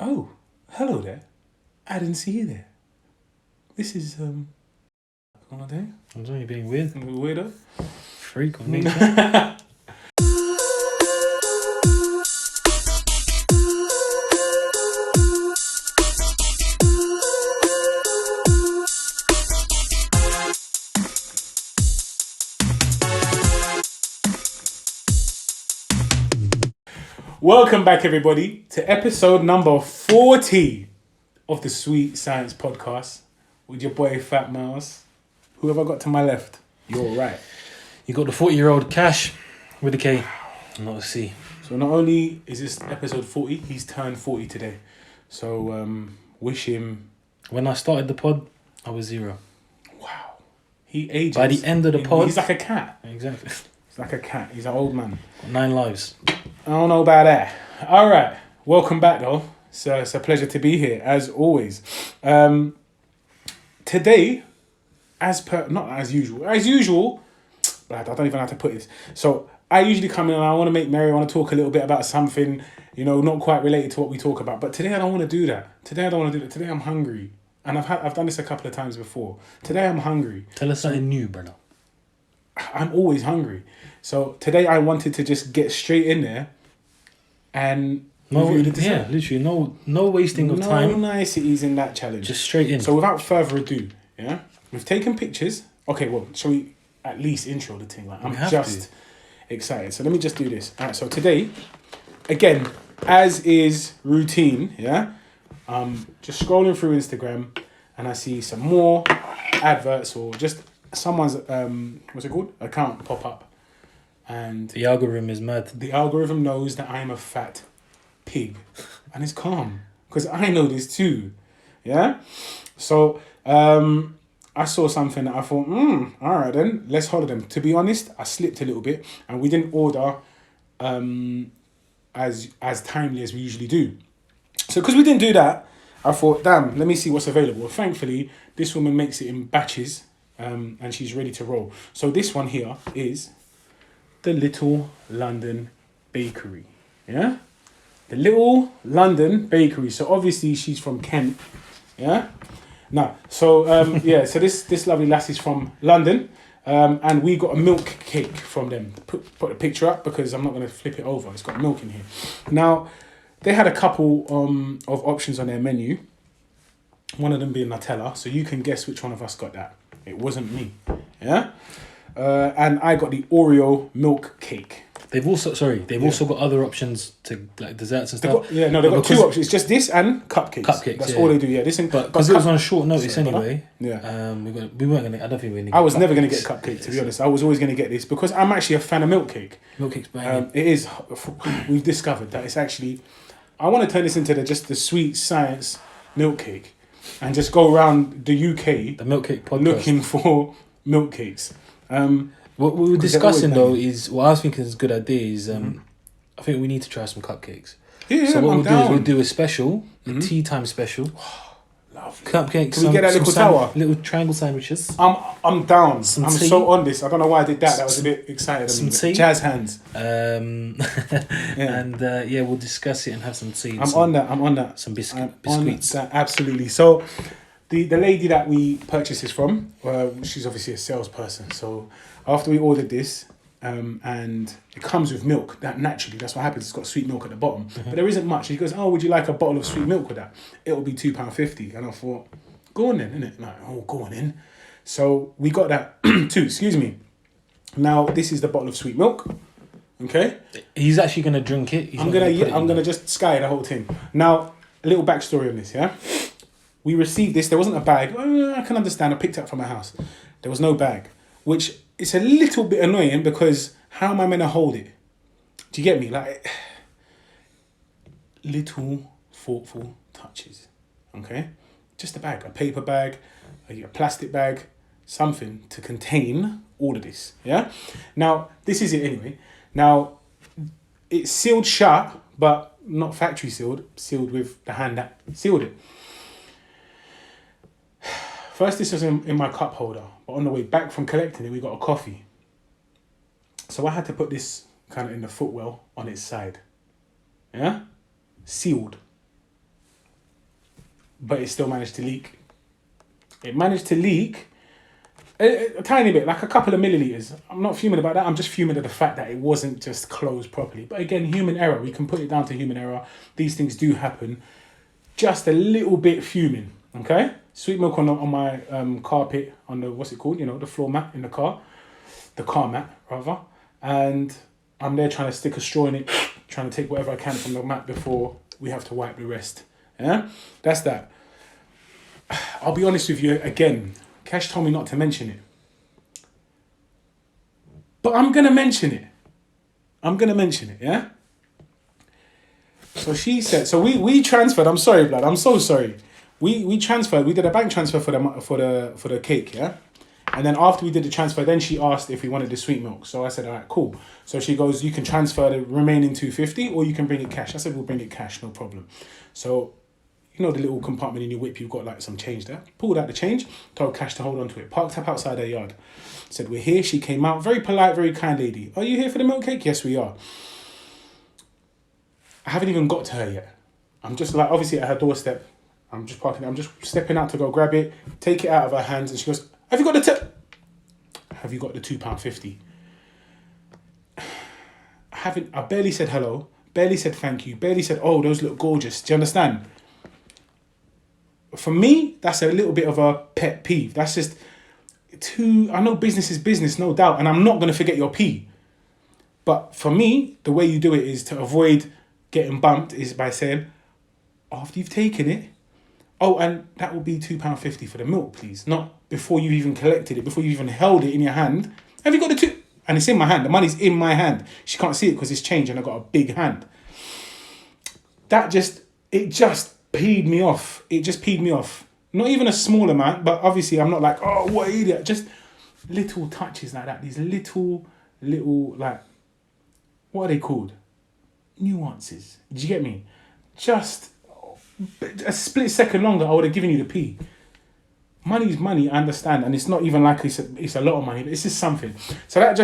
Oh, hello there. I didn't see you there. This is on there. I'm sorry, you're being weird. Weirdo. Freak of nature. Welcome back, everybody, to episode number 40 of the Sweet Science Podcast with your boy Fat Mouse. Who have I got to my left? You're right. You got the 40-year-old Cash with a K, not a C. So not only is this episode 40, he's turned 40 today. So wish him... When I started the pod, I was 0. Wow. He ages. By the end of the pod... He's like a cat. Exactly. He's like a cat. He's an old man. Got 9 lives. I don't know about that. All right. Welcome back, though. So it's a pleasure to be here, as always. Today, not as usual, but I don't even know how to put this. So I usually come in and I want to make merry. I want to talk a little bit about something, not quite related to what we talk about. But today I don't want to do that. Today I'm hungry. And I've done this a couple of times before. Today I'm hungry. Tell us something new, brother. I'm always hungry. So today I wanted to just get straight in there and... literally, no wasting of time. No niceties in that challenge. Just straight in. So without further ado, we've taken pictures. Okay, well, shall we at least intro the thing? Like, I'm just excited. So let me just do this. All right, so today, again, as is routine, just scrolling through Instagram and I see some more adverts or just someone's, what's it called? Account pop up. And the algorithm is mad. The algorithm knows that I'm a fat pig. And it's calm. Because I know this too. Yeah? So, I saw something that I thought, all right then, let's holler them. To be honest, I slipped a little bit. And we didn't order as timely as we usually do. So, because we didn't do that, I thought, damn, let me see what's available. Thankfully, this woman makes it in batches. And she's ready to roll. So this one here is the Little London Bakery. Yeah? The Little London Bakery. So obviously she's from Kent. Yeah? Now, so so this lovely lassie's from London. And we got a milk cake from them. Put a picture up because I'm not going to flip it over. It's got milk in here. Now, they had a couple of options on their menu. One of them being Nutella. So you can guess which one of us got that. It wasn't me. Yeah? And I got the Oreo milk cake. They've also got other options to like desserts and stuff. They've got 2 options. It's just this and cupcakes. That's all they do. Yeah, this and because it was on short notice anyway. Yeah. We weren't gonna. I don't think we. I was never gonna get a cupcake, to be honest. I was always gonna get this because I'm actually a fan of milk cake. Milk cake's banging. It is. We've discovered that it's actually. I want to turn this into the Sweet Science milk cake, and just go around the UK. The milk cake podcast. Looking for milk cakes. What we were discussing though is what I was thinking is a good idea is I think we need to try some cupcakes. Yeah, so what we'll do is we'll do a special, a tea time special. Lovely. Cupcakes. Can we get that little tower? Little triangle sandwiches. I'm down. I'm tea. so on this. I don't know why I did that. That was a bit excited. Some tea. Jazz hands. And we'll discuss it and have some tea. I'm on that. Some biscuits. Absolutely. So the lady that we purchased this from, she's obviously a salesperson. So after we ordered this, and it comes with milk, that naturally, that's what happens. It's got sweet milk at the bottom, but there isn't much. She goes, "Oh, would you like a bottle of sweet milk with that?" It'll be £2.50, and I thought, go on then, innit? Like, oh, go on in. So we got that too. Excuse me. Now this is the bottle of sweet milk. Okay. He's actually gonna drink it. I'm gonna just sky the whole thing. Now a little backstory on this, yeah. We received this. There wasn't a bag. I can understand. I picked it up from my house. There was no bag, which is a little bit annoying because how am I meant to hold it? Do you get me? Like, little thoughtful touches. Okay? Just a bag, a paper bag, a plastic bag, something to contain all of this. Yeah? Now, this is it anyway. Now, it's sealed shut, but not factory sealed with the hand that sealed it. First, this was in my cup holder, but on the way back from collecting it, we got a coffee. So I had to put this kind of in the footwell on its side. Yeah? Sealed. but it still managed to leak. It managed to leak a tiny bit, like a couple of milliliters. I'm not fuming about that. I'm just fuming at the fact that it wasn't just closed properly. But again, human error. We can put it down to human error. These things do happen. Just a little bit fuming, okay? Sweet milk on my carpet, on the, what's it called? You know, the floor mat in the car. The car mat, rather. And I'm there trying to stick a straw in it, trying to take whatever I can from the mat before we have to wipe the rest. Yeah? That's that. I'll be honest with you again. Cash told me not to mention it. But I'm going to mention it. I'm going to mention it, yeah? So she said, so we transferred, I'm sorry, blood, I'm so sorry. We transferred, we did a bank transfer for the cake, yeah? And then after we did the transfer, then she asked if we wanted the sweet milk. So I said, all right, cool. So she goes, you can transfer the remaining 250 or you can bring it cash. I said, we'll bring it cash, no problem. So, you know the little compartment in your whip, you've got like some change there. Pulled out the change, told Cash to hold on to it. Parked up outside her yard. Said, we're here. She came out, very polite, very kind lady. Are you here for the milk cake? Yes, we are. I haven't even got to her yet. I'm just like, obviously at her doorstep. I'm just parking. I'm just stepping out to go grab it, take it out of her hands. And she goes, have you got the Have you got the £2.50? I barely said hello, barely said thank you, barely said, oh, those look gorgeous. Do you understand? For me, that's a little bit of a pet peeve. That's just I know business is business, no doubt, and I'm not going to forget your P. But for me, the way you do it is to avoid getting bumped is by saying, after you've taken it, oh, and that will be £2.50 for the milk, please. Not before you've even collected it, before you even held it in your hand. Have you got the two? And it's in my hand. The money's in my hand. She can't see it because it's change and I've got a big hand. It just peed me off. It just peed me off. Not even a small amount, but obviously I'm not like, oh, what an idiot. Just little touches like that. These little, like, what are they called? Nuances. Did you get me? Just a split second longer, I would have given you the P. Money's money, I understand. And it's not even like it's a lot of money, but it's just something. So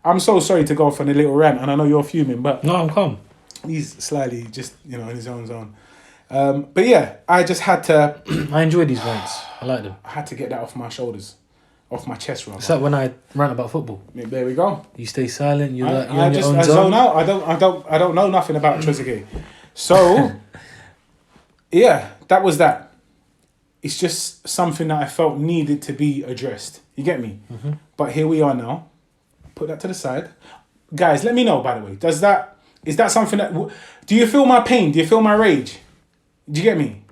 I'm so sorry to go off on a little rant, and I know you're fuming, but... No, I'm calm. He's slightly just, in his own zone. But yeah, I just had to... I enjoy these rants. I like them. I had to get that off my shoulders. Off my chest, rather. It's like when I rant about football. Yeah, there we go. You stay silent, you're in your own own zone out. I don't know nothing about Trezeguet. So, yeah, that was that. It's just something that I felt needed to be addressed. You get me? Mm-hmm. But here we are now. Put that to the side. Guys, let me know, by the way. Is that something that... Do you feel my pain? Do you feel my rage? Do you get me?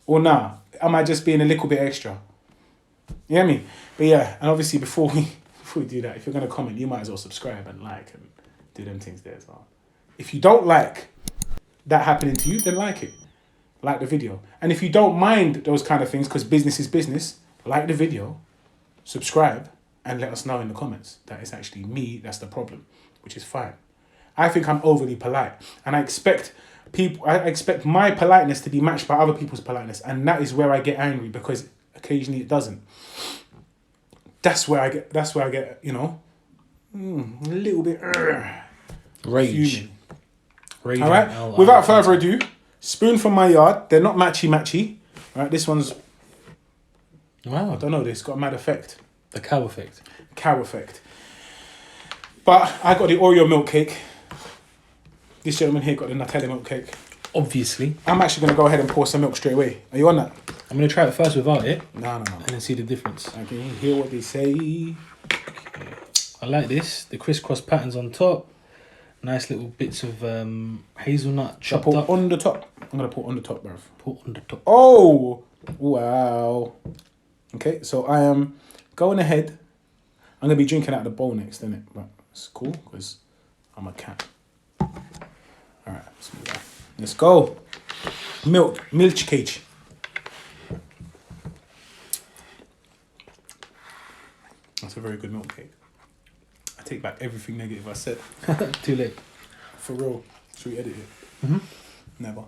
Or nah? Am I just being a little bit extra? You get me? But yeah, and obviously before we do that, if you're going to comment, you might as well subscribe and like and do them things there as well. If you don't like that happening to you, then like it. Like the video. And if you don't mind those kind of things, because business is business, like the video, subscribe, and let us know in the comments that it's actually me that's the problem, which is fine. I think I'm overly polite, and I expect my politeness to be matched by other people's politeness, and that is where I get angry, because occasionally it doesn't. That's where I get, a little bit rage. All right. Without further ado, spoon from my yard. They're not matchy. All right. This one's. Wow. I don't know. This got a mad effect. The cow effect. Cow effect. But I got the Oreo milk cake. This gentleman here got the Nutella milk cake. Obviously. I'm actually going to go ahead and pour some milk straight away. Are you on that? I'm going to try it first without it. No. And then see the difference. I can hear what they say. Okay. I like this. The crisscross patterns on top. Nice little bits of hazelnut chopped up. On the top. I'm going to put on the top, bruv. Put on the top. Oh! Wow. Okay, so I am going ahead. I'm going to be drinking out of the bowl next, innit? But it's cool because I'm a cat. Alright, let's go. Milk cake. That's a very good milk cake. I take back everything negative I said. Too late. For real. Should we edit it? Mm-hmm. Never.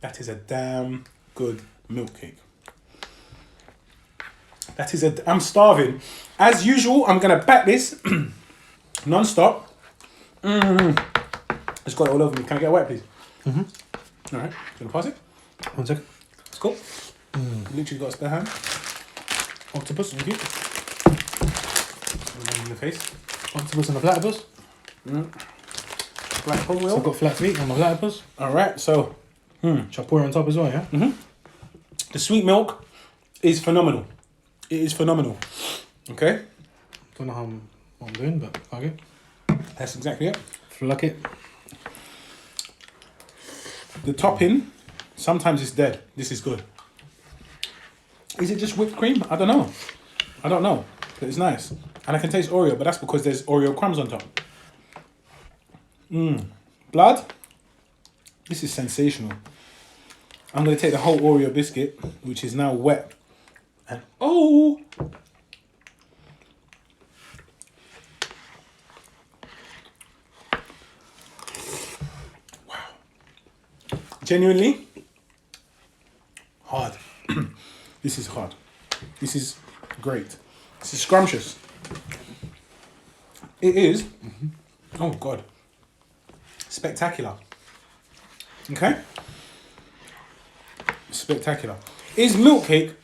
That is a damn good milk cake. I'm starving. As usual, I'm going to back this non-stop. It's got it all over me. Can I get a wipe, please? Mm-hmm. All right, gonna pass it. 1 second. Let's go. Literally got a spare hand. Octopus. Thank you. In the face. Octopus and a platypus. Black hole So wheel. I've got flat feet on my platypus. All right, so Should I pour it on top as well, yeah? the sweet milk is phenomenal. It is phenomenal. Okay, Don't know what I'm doing, but okay. that's exactly it. Fluck it. The topping, sometimes it's dead. This is good. Is it just whipped cream? I don't know. But it's nice. And I can taste Oreo, but that's because there's Oreo crumbs on top. Blood. This is sensational. I'm going to take the whole Oreo biscuit, which is now wet. And oh! Wow. Genuinely hard. This is hard. This is great. This is scrumptious. It is. Oh God. Spectacular. Okay. Spectacular. Is milk cake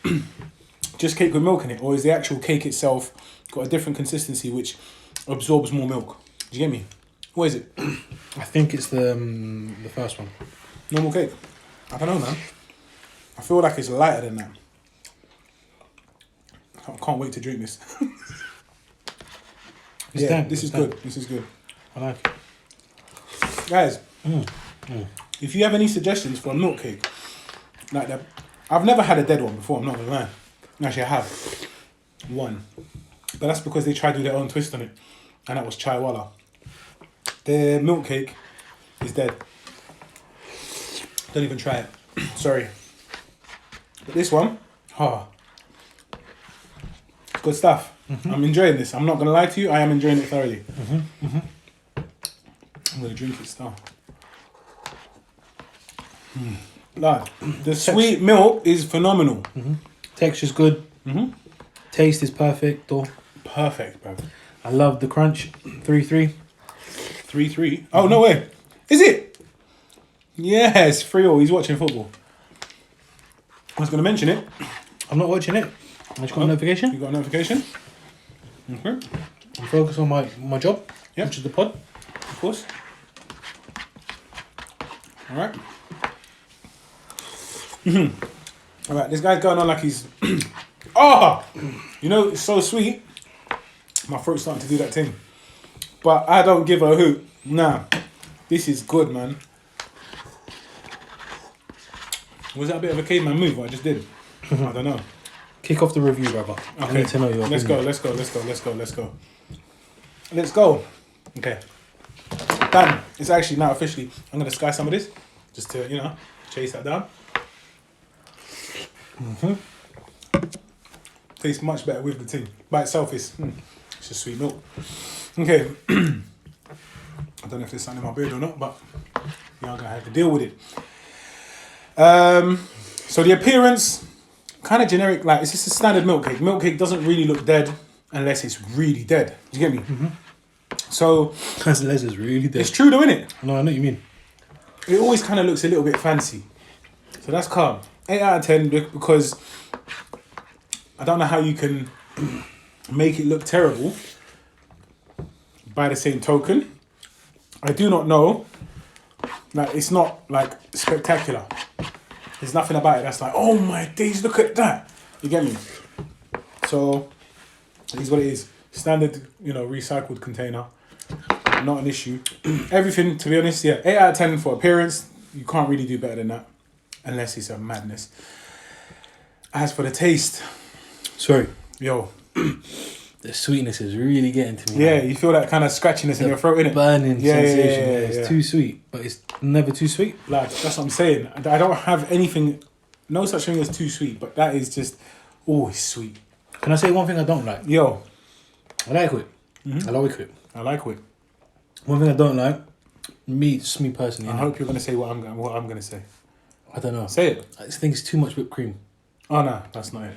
just cake with milk in it, or is the actual cake itself got a different consistency which absorbs more milk? Do you get me? What is it? I think it's the first one. Normal cake? I don't know, man. I feel like it's lighter than that. I can't wait to drink this. It's damp. This is good. This is good. I like it. Guys, if you have any suggestions for a milk cake like that, I've never had a dead one before, I'm not gonna lie. Actually, I have one, but that's because they tried to do their own twist on it, and that was chai walla. Their milk cake is dead. Don't even try it. Sorry. But this one, good stuff. I'm enjoying this. I'm not gonna lie to you. I am enjoying it thoroughly. I'm gonna drink it still. Lad, the sweet milk is phenomenal. Texture's good. Taste is perfect. Perfect, bro. I love the crunch. 3-3. 3-3. Oh no way! Is it? Yes, 3-0. He's watching football. I was gonna mention it. I'm not watching it. I just got a notification. You got a notification? Okay. I'm focused on my job, which is the pod. Of course. All right. All right. This guy's going on like he's. You know, it's so sweet. My throat's starting to do that thing, but I don't give a hoot. Nah, this is good, man. Was that a bit of a caveman move? What I just did? I don't know. Kick off the review, brother. Okay. I need to know your Let's opinion. go. Let's go. Okay. Done. It's actually now officially. I'm gonna sky some of this, just to chase that down. Tastes much better with the thing. By itself, it's just sweet milk. Okay. I don't know if there's something in my beard or not, but I'm gonna have to deal with it. So the appearance, kind of generic. Like it's just a standard milk cake. Milk cake doesn't really look dead unless it's really dead. Do you get me? So Les is really dead. it's true though, innit? No, I know what you mean. It always kind of looks a little bit fancy. So that's calm. 8 out of 10 because I don't know how you can make it look terrible. By the same token, I do not know. Like it's not like spectacular. There's nothing about it that's like, oh my days, look at that. You get me? So it is what it is. Standard, recycled container. Not an issue. Everything, to be honest, 8 out of 10 for appearance. You can't really do better than that. Unless it's a madness. As for the taste. Sorry. Yo. The sweetness is really getting to me. Yeah, man. you feel that kind of scratchiness in your throat, innit? Burning sensation. Yeah, It's too sweet, but it's never too sweet. Like, that's what I'm saying. I don't have anything, no such thing as too sweet, but that is just always sweet. Can I say one thing I don't like? Yo. I like it. I like it. I like it. One thing I don't like, just me personally. I hope you're going to say what I'm going to say. I don't know. Say it. I just think it's too much whipped cream. Oh, no, that's not it.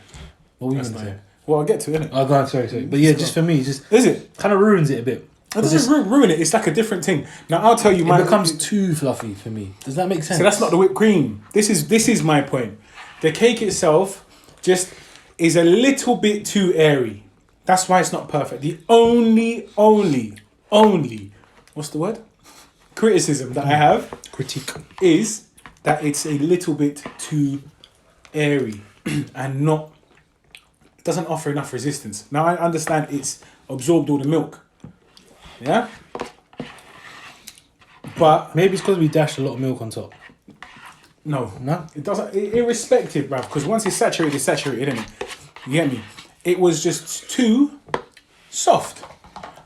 What were you That's going to not say? it. Well, I'll get to it, innit? Oh, go on, sorry. But yeah, just for me, just Is it? kind of ruins it a bit. It doesn't ruin it. It's like a different thing. Now I'll tell you, it becomes too fluffy for me. Does that make sense? So that's not the whipped cream. This is my point. The cake itself just is a little bit too airy. That's why it's not perfect. The only, what's the word? Criticism that I have Critique is that it's a little bit too airy and it doesn't offer enough resistance. Now I understand it's absorbed all the milk. Yeah? But maybe it's because we dashed a lot of milk on top. No. No? It doesn't, irrespective, bruv, because once it's saturated, isn't it? You get me? It was just too soft.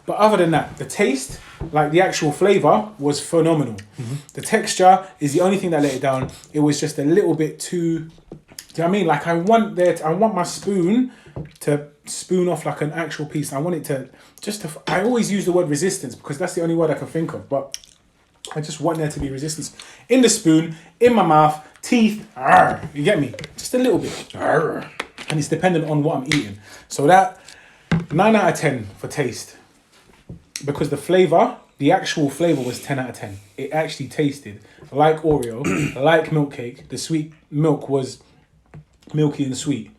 But other than that, the taste, like the actual flavour, was phenomenal. Mm-hmm. The texture is the only thing that let it down. It was just a little bit too... Do you know what I mean? Like I want my spoon to spoon off like an actual piece. I want it to I always use the word resistance because that's the only word I can think of. But I just want there to be resistance in the spoon, in my mouth, teeth. You get me? Just a little bit. And it's dependent on what I'm eating. So that 9 out of 10 for taste. Because the flavour, the actual flavour was 10 out of 10. It actually tasted like Oreo, like milk cake. The sweet milk was milky and sweet.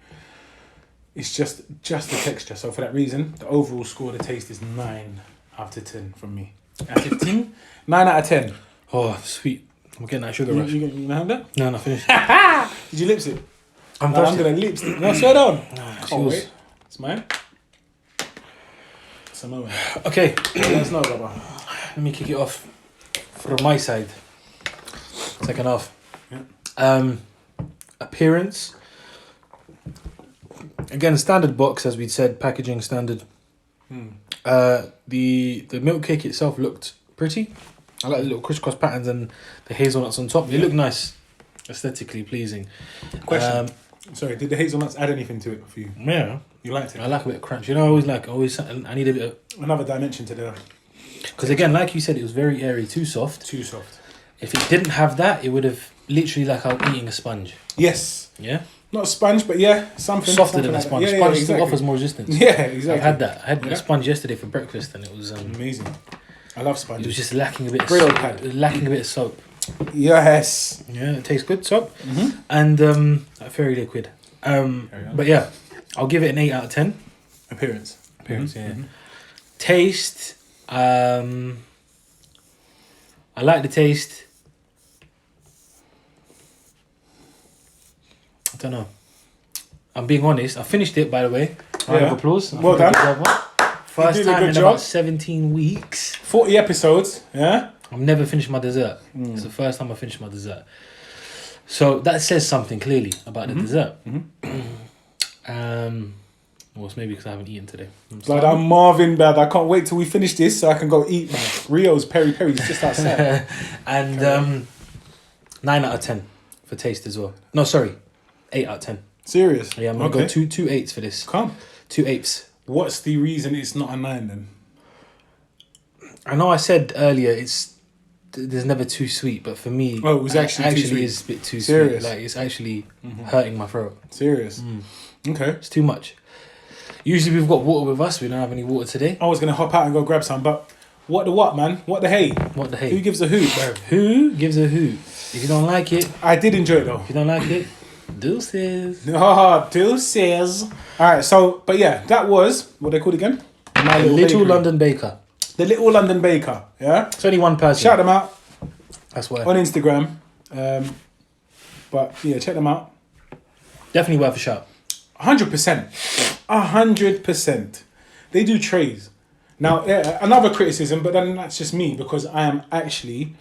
It's just the texture. So for that reason, the overall score of the taste is 9 out of 10 from me. Out of 10? 9 out of 10. Oh, sweet. I'm getting that sugar rush. You gonna have that? No, finish. Did you lips it? I'm gonna lips it. No, slow down. Can't wait. It's mine. Samoa. Okay. Let us know, brother. Let me kick it off from my side. Second half. Yeah. Appearance. Again, standard box, as we said, packaging standard. The milk cake itself looked pretty. I like the little crisscross patterns and the hazelnuts on top. They look nice, aesthetically pleasing. Question. Sorry, did the hazelnuts add anything to it for you? Yeah, you liked it. I like a bit of crunch. You know, I need a bit of another dimension to the. Because again, like you said, it was very airy, too soft. Too soft. If it didn't have that, it would have literally like I was eating a sponge. Yes. Yeah. Not a sponge, but yeah, something softer than a sponge. Yeah, sponge exactly. still offers more resistance. Yeah, exactly. I've had that. I had a sponge yesterday for breakfast, and it was amazing. I love sponges. It was just lacking a bit. Lacking a bit of soap. Yes. Yeah, it tastes good soap, and fairy liquid. But yeah, I'll give it an 8 out of 10. Appearance, yeah. Mm-hmm. Taste. I like the taste. I don't know. I'm being honest. I finished it, by the way. Round of applause. Well done. First time in about 17 weeks. 40 episodes, yeah? I've never finished my dessert. It's the first time I finished my dessert. So that says something clearly about the dessert. Well, it's maybe because I haven't eaten today. Like I'm Marvin bad. I can't wait till we finish this so I can go eat, man. Rio's peri-peri's just outside. And 9 out of 10 for taste as well. No, sorry. 8 out of 10. Serious? Yeah, I'm going to go two 8s for this. Come. 2 8s. What's the reason it's not a 9 then? I know I said earlier there's never too sweet, but for me, it was actually too sweet. Is a bit too Serious? sweet. Like it's actually hurting my throat. Serious? Okay. It's too much. Usually we've got water with us. We don't have any water today. I was going to hop out and go grab some, but what the what, man? What the hey? What the hey? Who gives a hoot, bro? Who gives a hoot? If you don't like it... I did enjoy it, though. If you don't like it, deuces. Oh, deuces. All right, so, but yeah, that was, what they called again? My Little London Baker. The Little London Baker, yeah? It's only one person. Shout them out. That's why. On Instagram. But yeah, check them out. Definitely worth a shout. 100%. 100%. They do trays. Now, another criticism, but then that's just me because I am actually,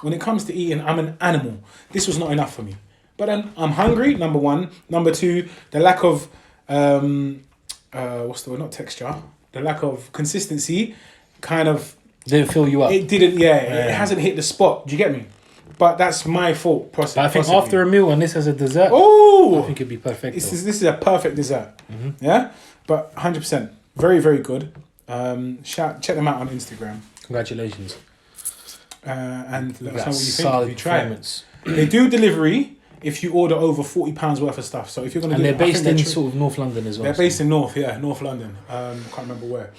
when it comes to eating, I'm an animal. This was not enough for me. But then I'm hungry, number one. Number two, the lack of, what's the word, not texture, the lack of consistency kind of... Didn't fill you up. It didn't, it hasn't hit the spot. Do you get me? But that's my fault. But I think after a meal and this as a dessert, I think it'd be perfect. This is a perfect dessert. Yeah? But 100%. Very, very good. Check them out on Instagram. Congratulations. And let us know what you think if you try it. it. They do delivery if you order over £40 worth of stuff. So if you're going to and they're based in sort of North London as well. They're based in North London. Can't remember where.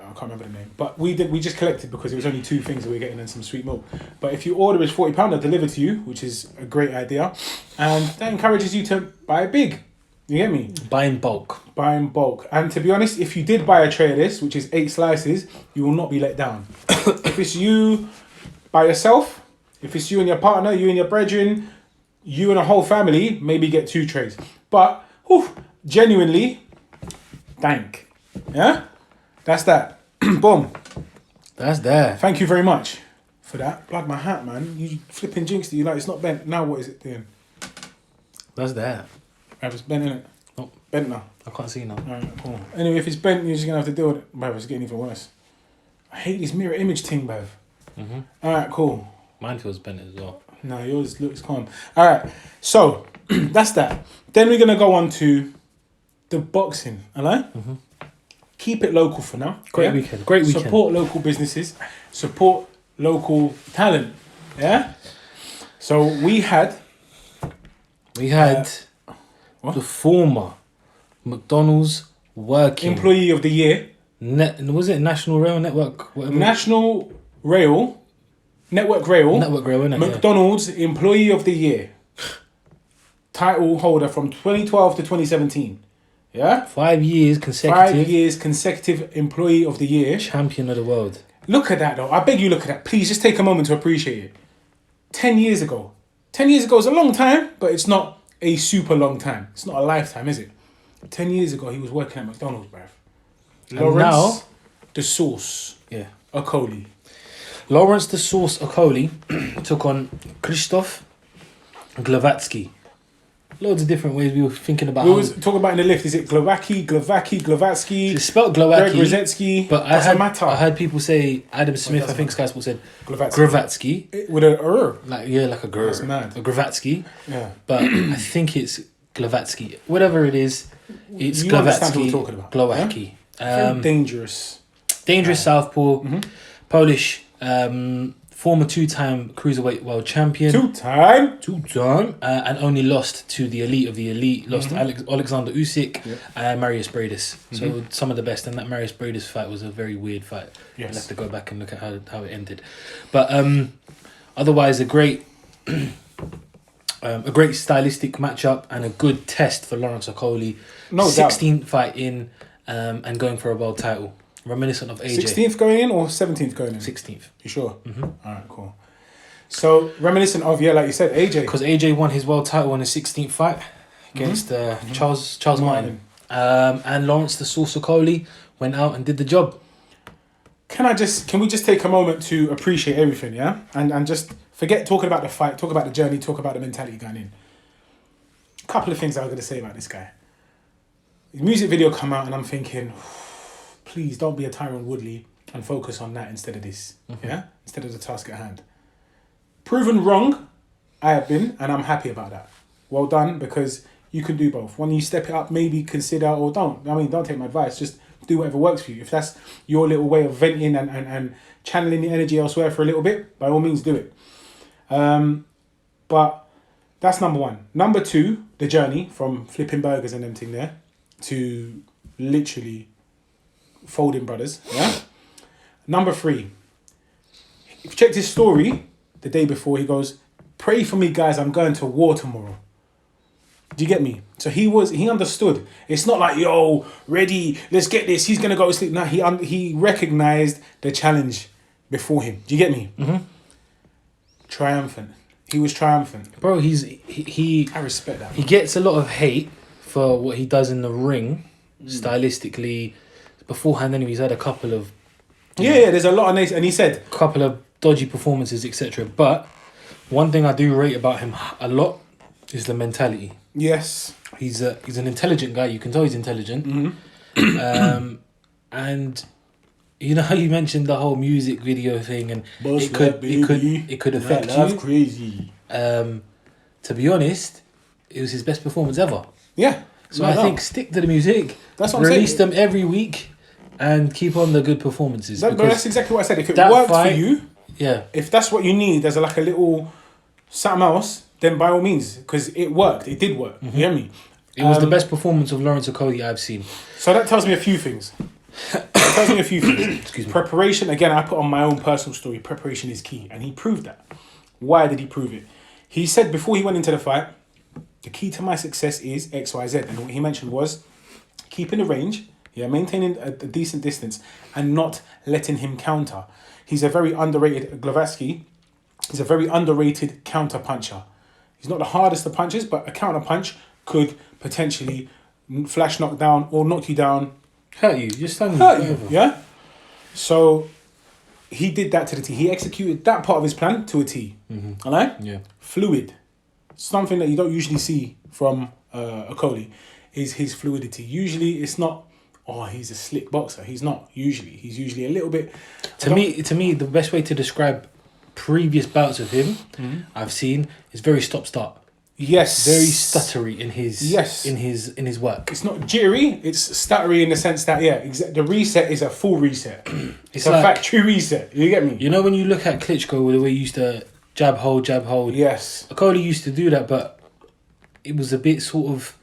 I can't remember the name, but we just collected because it was only 2 things that we were getting and some sweet milk. But if you order is £40, they'll deliver to you, which is a great idea, and that encourages you to buy big. You get me? Buy in bulk. Buy in bulk. And to be honest, if you did buy a tray of this, which is 8 slices, you will not be let down. If it's you by yourself, if it's you and your partner, you and your brethren, you and a whole family, maybe get 2 trays. But genuinely, thank. Yeah? That's that. Boom. That's there. Thank you very much for that. Blood my hat, man. You flipping jinxed it. You like, it's not bent. Now what is it doing? That's there. It's bent, innit? Nope. Bent now. I can't see now. Alright, cool. Anyway, if it's bent, you're just going to have to deal with it. Bruv, it's getting even worse. I hate this mirror image thing, bruv. Mm-hmm. Alright, cool. Mine feels bent as well. No, yours looks calm. Alright, so that's that. Then we're going to go on to the boxing. Alright? Mm-hmm. Keep it local for now. Great weekend. Great weekend. Support local businesses. Support local talent. Yeah? So we had the former McDonald's working Employee of the Year. Was it National Rail Network? Whatever. National Rail. Network Rail. Network Rail, innit? McDonald's Employee of the Year. Title holder from 2012 to 2017. Yeah? 5 years consecutive. 5 years consecutive Employee of the Year. Champion of the world. Look at that though. I beg you look at that. Please just take a moment to appreciate it. 10 years ago. 10 years ago is a long time, but it's not a super long time. It's not a lifetime, is it? 10 years ago, he was working at McDonald's, bruv. Lawrence now, the Sauce. Yeah. Okolie. Lawrence the Sauce Okolie took on Krzysztof Głowacki. Loads of different ways we were thinking about. We was talking about in the lift. Is it Glowacki? It's spelled Glowacki. Greg Rosetsky. But I heard people say Adam Smith. I think Sky Sports said Glowacki. Glowacki. With a like a grr. That's mad. A Glowacki. Yeah. But I think it's Glowacki. Whatever it is, it's You understand what Glowacki. we're talking about. Glowacki. Very dangerous. Southpaw. Mm-hmm. Polish. Former 2-time Cruiserweight world champion. 2-time. And only lost to the elite of the elite. Lost to Alexander Usyk and Marius Bradis. So some of the best. And that Marius Bradis fight was a very weird fight. Yes. I'll have to go back and look at how it ended. But otherwise, a great stylistic matchup and a good test for Lawrence Okolie. No 16th fight in and going for a world title. Reminiscent of AJ. 16th going in or 17th going in? 16th. You sure? Mm-hmm. Alright, cool. So, reminiscent of, like you said, AJ. Because AJ won his world title in his 16th fight against Charles Martin. And Lawrence the Sauce Okolie went out and did the job. Can we just take a moment to appreciate everything, yeah? And just forget talking about the fight, talk about the journey, talk about the mentality going in. A couple of things I was going to say about this guy. His music video come out and I'm thinking, please don't be a Tyron Woodley and focus on that instead of this, yeah? Instead of the task at hand. Proven wrong, I have been, and I'm happy about that. Well done, because you can do both. When you step it up, maybe consider, or don't. I mean, don't take my advice, just do whatever works for you. If that's your little way of venting and channeling the energy elsewhere for a little bit, by all means do it. But that's number one. Number two, the journey from flipping burgers and everything there to literally folding brothers. Yeah. Number three, if you checked his story the day before, he goes, "Pray for me, guys. I'm going to war tomorrow." Do you get me? So he understood. It's not like, yo, ready, let's get this. He's gonna go to sleep. No, he recognized the challenge before him. Do you get me? Mm-hmm. Triumphant. He was triumphant. Bro, he I respect that. He gets a lot of hate for what he does in the ring, stylistically. Beforehand, anyway, he's had a couple of there's a lot of and he said couple of dodgy performances, etc. But one thing I do rate about him a lot is the mentality. Yes, he's an intelligent guy. You can tell he's intelligent. Mm-hmm. And you know how you mentioned the whole music video thing, and it could affect you. Crazy. To be honest, it was his best performance ever. Yeah. So I think stick to the music. That's what I'm saying. Release them every week, and keep on the good performances. That's exactly what I said. If it worked for you, if that's what you need, there's a little something else, then by all means, because it worked. It did work. Mm-hmm. You hear me? It was the best performance of Lawrence Okolie I've seen. So that tells me a few things. tells me a few things. Excuse me. Preparation, again, I put on my own personal story, preparation is key. And he proved that. Why did he prove it? He said before he went into the fight, the key to my success is X, Y, Z. And what he mentioned was keeping the range, maintaining a decent distance and not letting him counter. He's a very underrated, Głowacki, he's a very underrated counter puncher. He's not the hardest of punches, but a counter punch could potentially flash knock down or knock you down. Hurt you. You're standing. Hurt you, yeah? So he did that to the T. He executed that part of his plan to a T. Mm-hmm. All right? Yeah. Fluid. Something that you don't usually see from Okolie is his fluidity. Usually it's not, he's a slick boxer. He's not usually. He's usually a little bit... To me, the best way to describe previous bouts of him I've seen is very stop-start. Yes. Very stuttery in his work. It's not jittery, it's stuttery in the sense that, the reset is a full reset. It's a like, factory reset. You get me? You know when you look at Klitschko, the way he used to jab, hold. Yes. Okolie used to do that, but it was a bit sort of,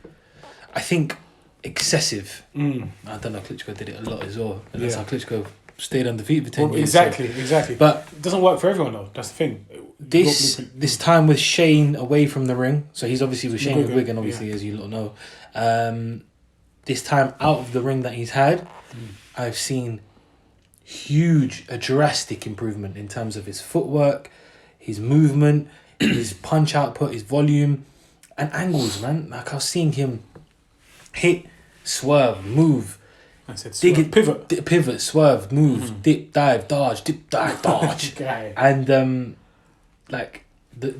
I think, excessive. I don't know, Klitschko did it a lot as well. And that's how Klitschko stayed undefeated for 10 years. Exactly. But it doesn't work for everyone though. That's the thing. This time with Shane away from the ring, so he's obviously with Shane McGuigan, obviously, as you lot know. This time out of the ring that he's had, I've seen a drastic improvement in terms of his footwork, his movement, his punch output, his volume, and angles, man. Like I was seeing him hit, swerve, move. I said swerve, pivot, swerve, move, dip, dive, dodge, and like the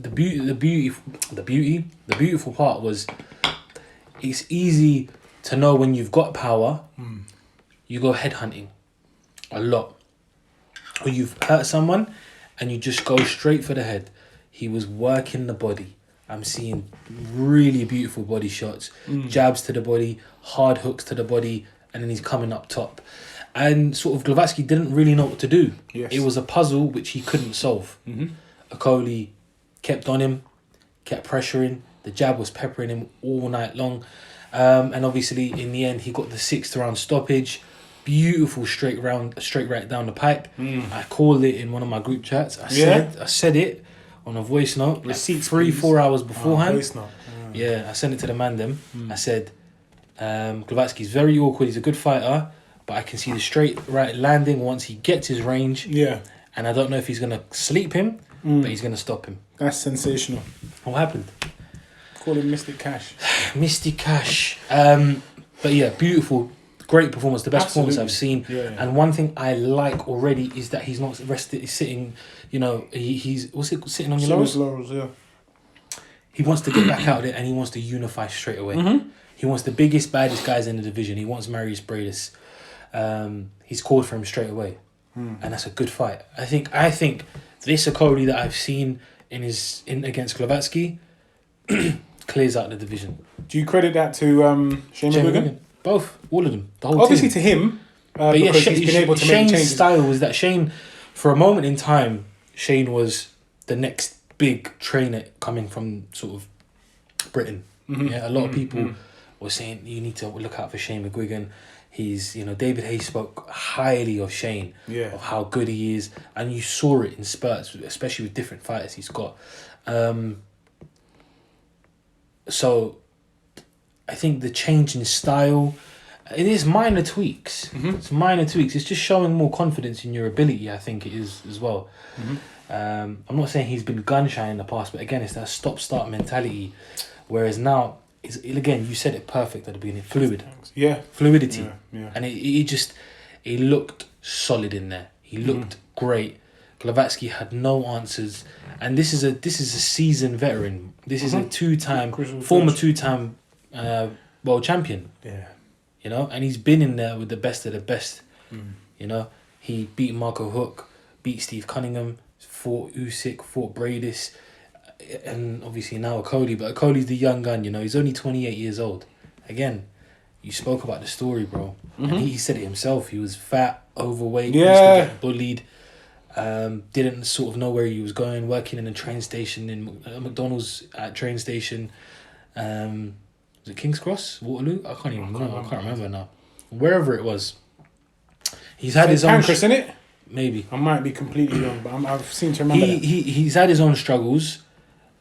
beautiful part was it's easy to know when you've got power. You go headhunting a lot, or you've hurt someone and you just go straight for the head. He was working the body. I'm seeing really beautiful body shots, jabs to the body, hard hooks to the body, and then he's coming up top. And sort of Głowacki didn't really know what to do. Yes. It was a puzzle which he couldn't solve. Okolie kept on him, kept pressuring. The jab was peppering him all night long. And obviously, in the end, he got the 6th round stoppage. Beautiful straight right down the pipe. I called it in one of my group chats. I said it on a voice note. Receipts, 3-4 hours beforehand. Voice note. I sent it to the man them. I said, Głowacki's very awkward. He's a good fighter, but I can see the straight right landing once he gets his range. Yeah. And I don't know if he's going to sleep him, but he's going to stop him. That's sensational. What happened? Call him Mystic Cash. Mystic Cash. But yeah, beautiful. Great performance. The best performance I've seen. Yeah. And one thing I like already is that he's not rested. He's sitting, he's sitting on your laurels? Yeah. He wants to get back out there and he wants to unify straight away. He wants the biggest, baddest guys in the division. He wants Maurice Hooker. He's called for him straight away. And that's a good fight. I think this Okolie that I've seen against Głowacki clears out the division. Do you credit that to Shane McGuigan? Both, all of them, the whole Obviously team. to him, but because he's been able to make Shane's changes. style was that Shane, for a moment in time, Shane was the next big trainer coming from sort of Britain. A lot of people were saying you need to look out for Shane McGuigan. He's, David Hayes spoke highly of Shane, of how good he is, and you saw it in spurts, especially with different fighters he's got. So I think the change in style, it is minor tweaks. It's minor tweaks. It's just showing more confidence in your ability, I think it is as well. I'm not saying he's been gun shy in the past, but again, it's that stop-start mentality. Whereas now, again, you said it perfect at the beginning, fluidity. And it looked solid in there. He looked great. Głowacki had no answers. And this is a seasoned veteran. This is a former two-time world champion. And he's been in there with the best of the best. He beat Marco Hook, beat Steve Cunningham, fought Usyk, fought Bradis, and obviously now Okolie. But Okolie's the young gun, He's only 28 years old. Again, you spoke about the story, bro. And he said it himself. He was fat, overweight, used to get bullied. Didn't sort of know where he was going, working in a train station, in McDonald's at train station. Was it King's Cross? Waterloo? I can't remember now. Wherever it was. He's had his own... Pancreas, innit? Maybe. I might be completely wrong, but I've seemed to remember that. He's had his own struggles.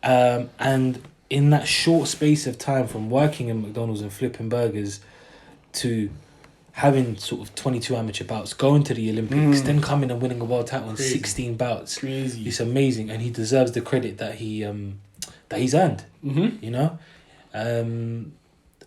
And in that short space of time from working in McDonald's and flipping burgers to having sort of 22 amateur bouts, going to the Olympics, then coming and winning a world title in 16 bouts. Crazy. It's amazing, and he deserves the credit that he's earned. You know, and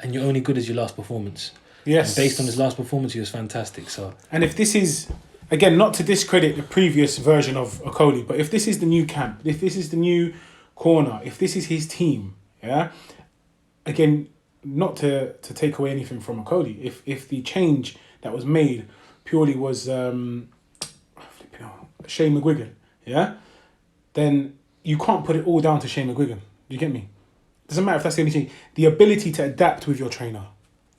you're only good as your last performance. Yes. And based on his last performance, he was fantastic. So, and if this is, again, not to discredit the previous version of Okolie, but if this is the new camp, if this is the new corner, if this is his team, yeah, again, not to take away anything from Okolie, if the change that was made purely was Shane McGuigan, yeah, then you can't put it all down to Shane McGuigan. You get me? Doesn't matter if that's the only thing. The ability to adapt with your trainer.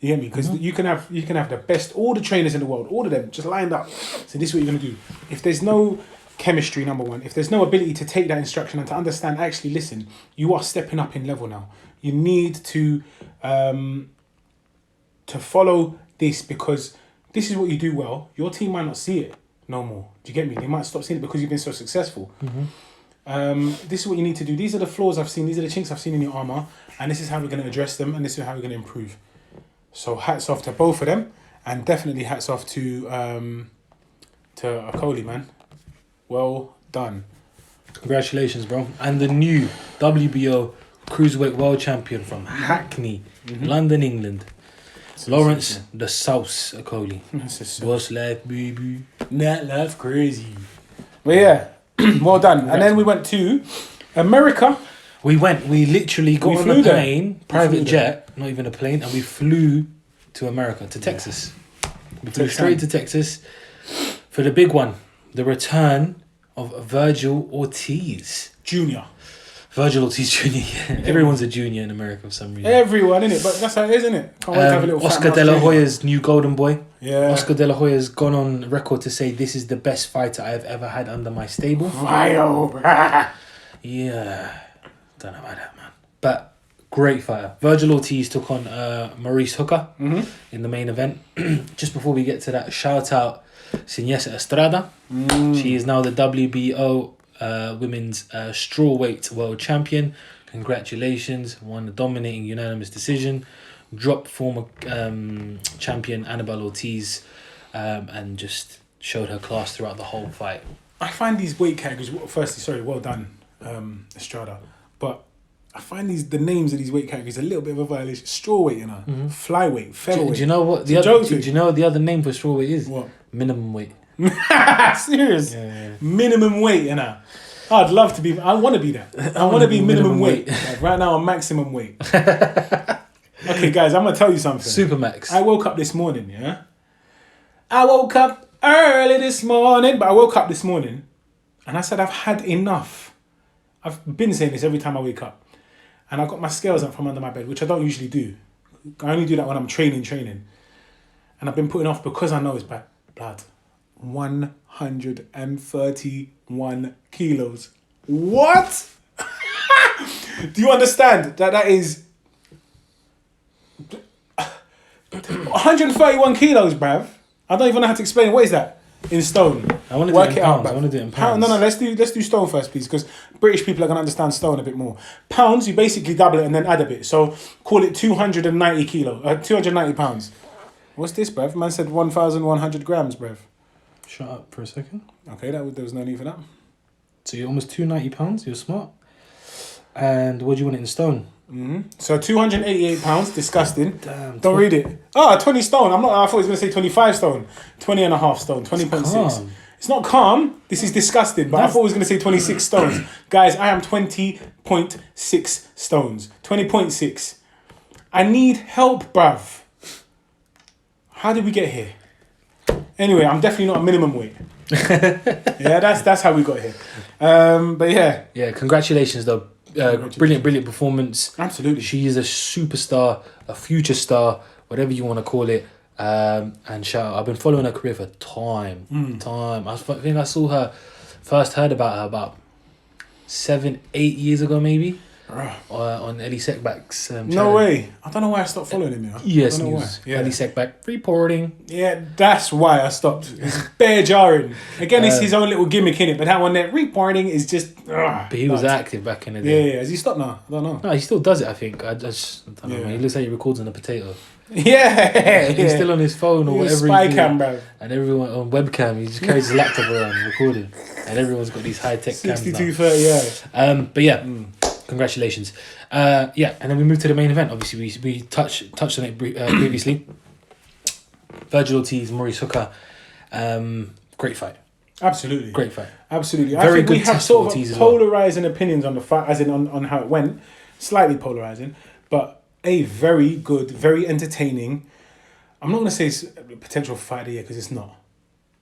You get me? Because you can have the best, all the trainers in the world, all of them just lined up. So this is what you're gonna do. If there's no chemistry, number one, if there's no ability to take that instruction and to understand, actually, listen, you are stepping up in level now. You need to follow this, because this is what you do well. Your team might not see it no more. Do you get me? They might stop seeing it because you've been so successful. This is what you need to do. These are the flaws I've seen. These are the chinks I've seen in your armor, and this is how we're going to address them, and this is how we're going to improve. So hats off to both of them, and definitely hats off to Okolie, man. Well done. congratulations, bro. And the new WBO Cruiserweight World Champion from Hackney, London, England. Lawrence the Sauce Okolie. Boss life, baby. Not life crazy. But yeah, well done. And then we went to America. We literally got on a plane, private jet, not even a plane, and we flew to America, to Texas. We flew straight to Texas for the big one, the return of Vergil Ortiz Jr. Vergil Ortiz Jr. Yeah. Everyone's a junior in America for some reason. Everyone, innit? But that's how it is, innit? Can't wait to have a little Oscar De La Hoya's new golden boy. Yeah. Oscar De La Hoya's gone on record to say, this is the best fighter I've ever had under my stable. Yeah. Don't know about that, man. But great fighter. Vergil Ortiz took on Maurice Hooker in the main event. Just before we get to that, shout out Sinesa Estrada. She is now the WBO women's strawweight world champion. Congratulations. Won a dominating unanimous decision. Dropped former champion Annabelle Ortiz and just showed her class throughout the whole fight. I find these weight categories, firstly, well done, Estrada. But I find the names of these weight categories a little bit of a violation. Strawweight, you know, flyweight, featherweight. Do you know what the other name for strawweight is? What? Minimum weight. Serious? Yeah. Minimum weight, you know. I'd love to be. I want to be that. I want to be minimum weight. Like right now, I'm maximum weight. Okay, guys, I'm gonna tell you something. Supermax. I woke up this morning. Yeah. I woke up early this morning, but I woke up this morning, and I said I've had enough. I've been saying this every time I wake up, and I got my scales up from under my bed, which I don't usually do. I only do that when I'm training, and I've been putting off because I know it's bad. Blood. 131 kilos. What? Do you understand that is 131 kilos, bruv? I don't even know how to explain. What is that in stone? I want to do it in pounds. I want to do it in pounds. No, let's do stone first, please, because British people are going to understand stone a bit more. Pounds, you basically double it and then add a bit. So call it 290 pounds. What's this, bruv? Man said 1,100 grams, bruv. Shut up for a second. Okay, there was no need for that. So you're almost 290 pounds. You're smart. And what do you want it in stone? So 288 pounds. Disgusting. Damn. Don't read it. 20 stone. I thought he was going to say 25 stone. 20 and a half stone. 20.6. It's not calm. This is disgusting. But I thought he was going to say 26 stones. Guys, I am 20.6 stones. 20.6. I need help, bruv. How did we get here? Anyway, I'm definitely not a minimum weight. Yeah, that's how we got here. But yeah. Yeah, congratulations though. Brilliant performance. Absolutely. She is a superstar, a future star, whatever you want to call it. And shout out, I've been following her career for time. I think I saw her, first heard about her about 7-8 years ago maybe. on Eddie Sekbak's No channel. way. I don't know why I stopped following him. Yes, I don't know news. why. Yeah. Eddie Sekbak reporting. Yeah, that's why I stopped. It's bare jarring. Again, it's his own little gimmick in it, but that one there, reporting is just. But he was active back in the Yeah, day. yeah. Has he stopped now? I don't know. No, he still does it, I think. I don't know. Yeah. Man. He looks like he records on a potato. Yeah, He's still on his phone or whatever. Spy he's cam, doing. bro. And everyone on webcam, he just carries his laptop around recording. And everyone's got these high tech cams now. 6230, yeah. But yeah, congratulations. Yeah, and then we moved to the main event. Obviously, we touched on it previously. Vergil Ortiz, Maurice Hooker. Great fight. Absolutely. Great fight. Absolutely. Very I think good we have test sort for of Ortiz as well. polarizing opinions on the fight, as in on how it went. Slightly polarizing, but a very good, very entertaining. I'm not going to say it's a potential fight of the year because it's not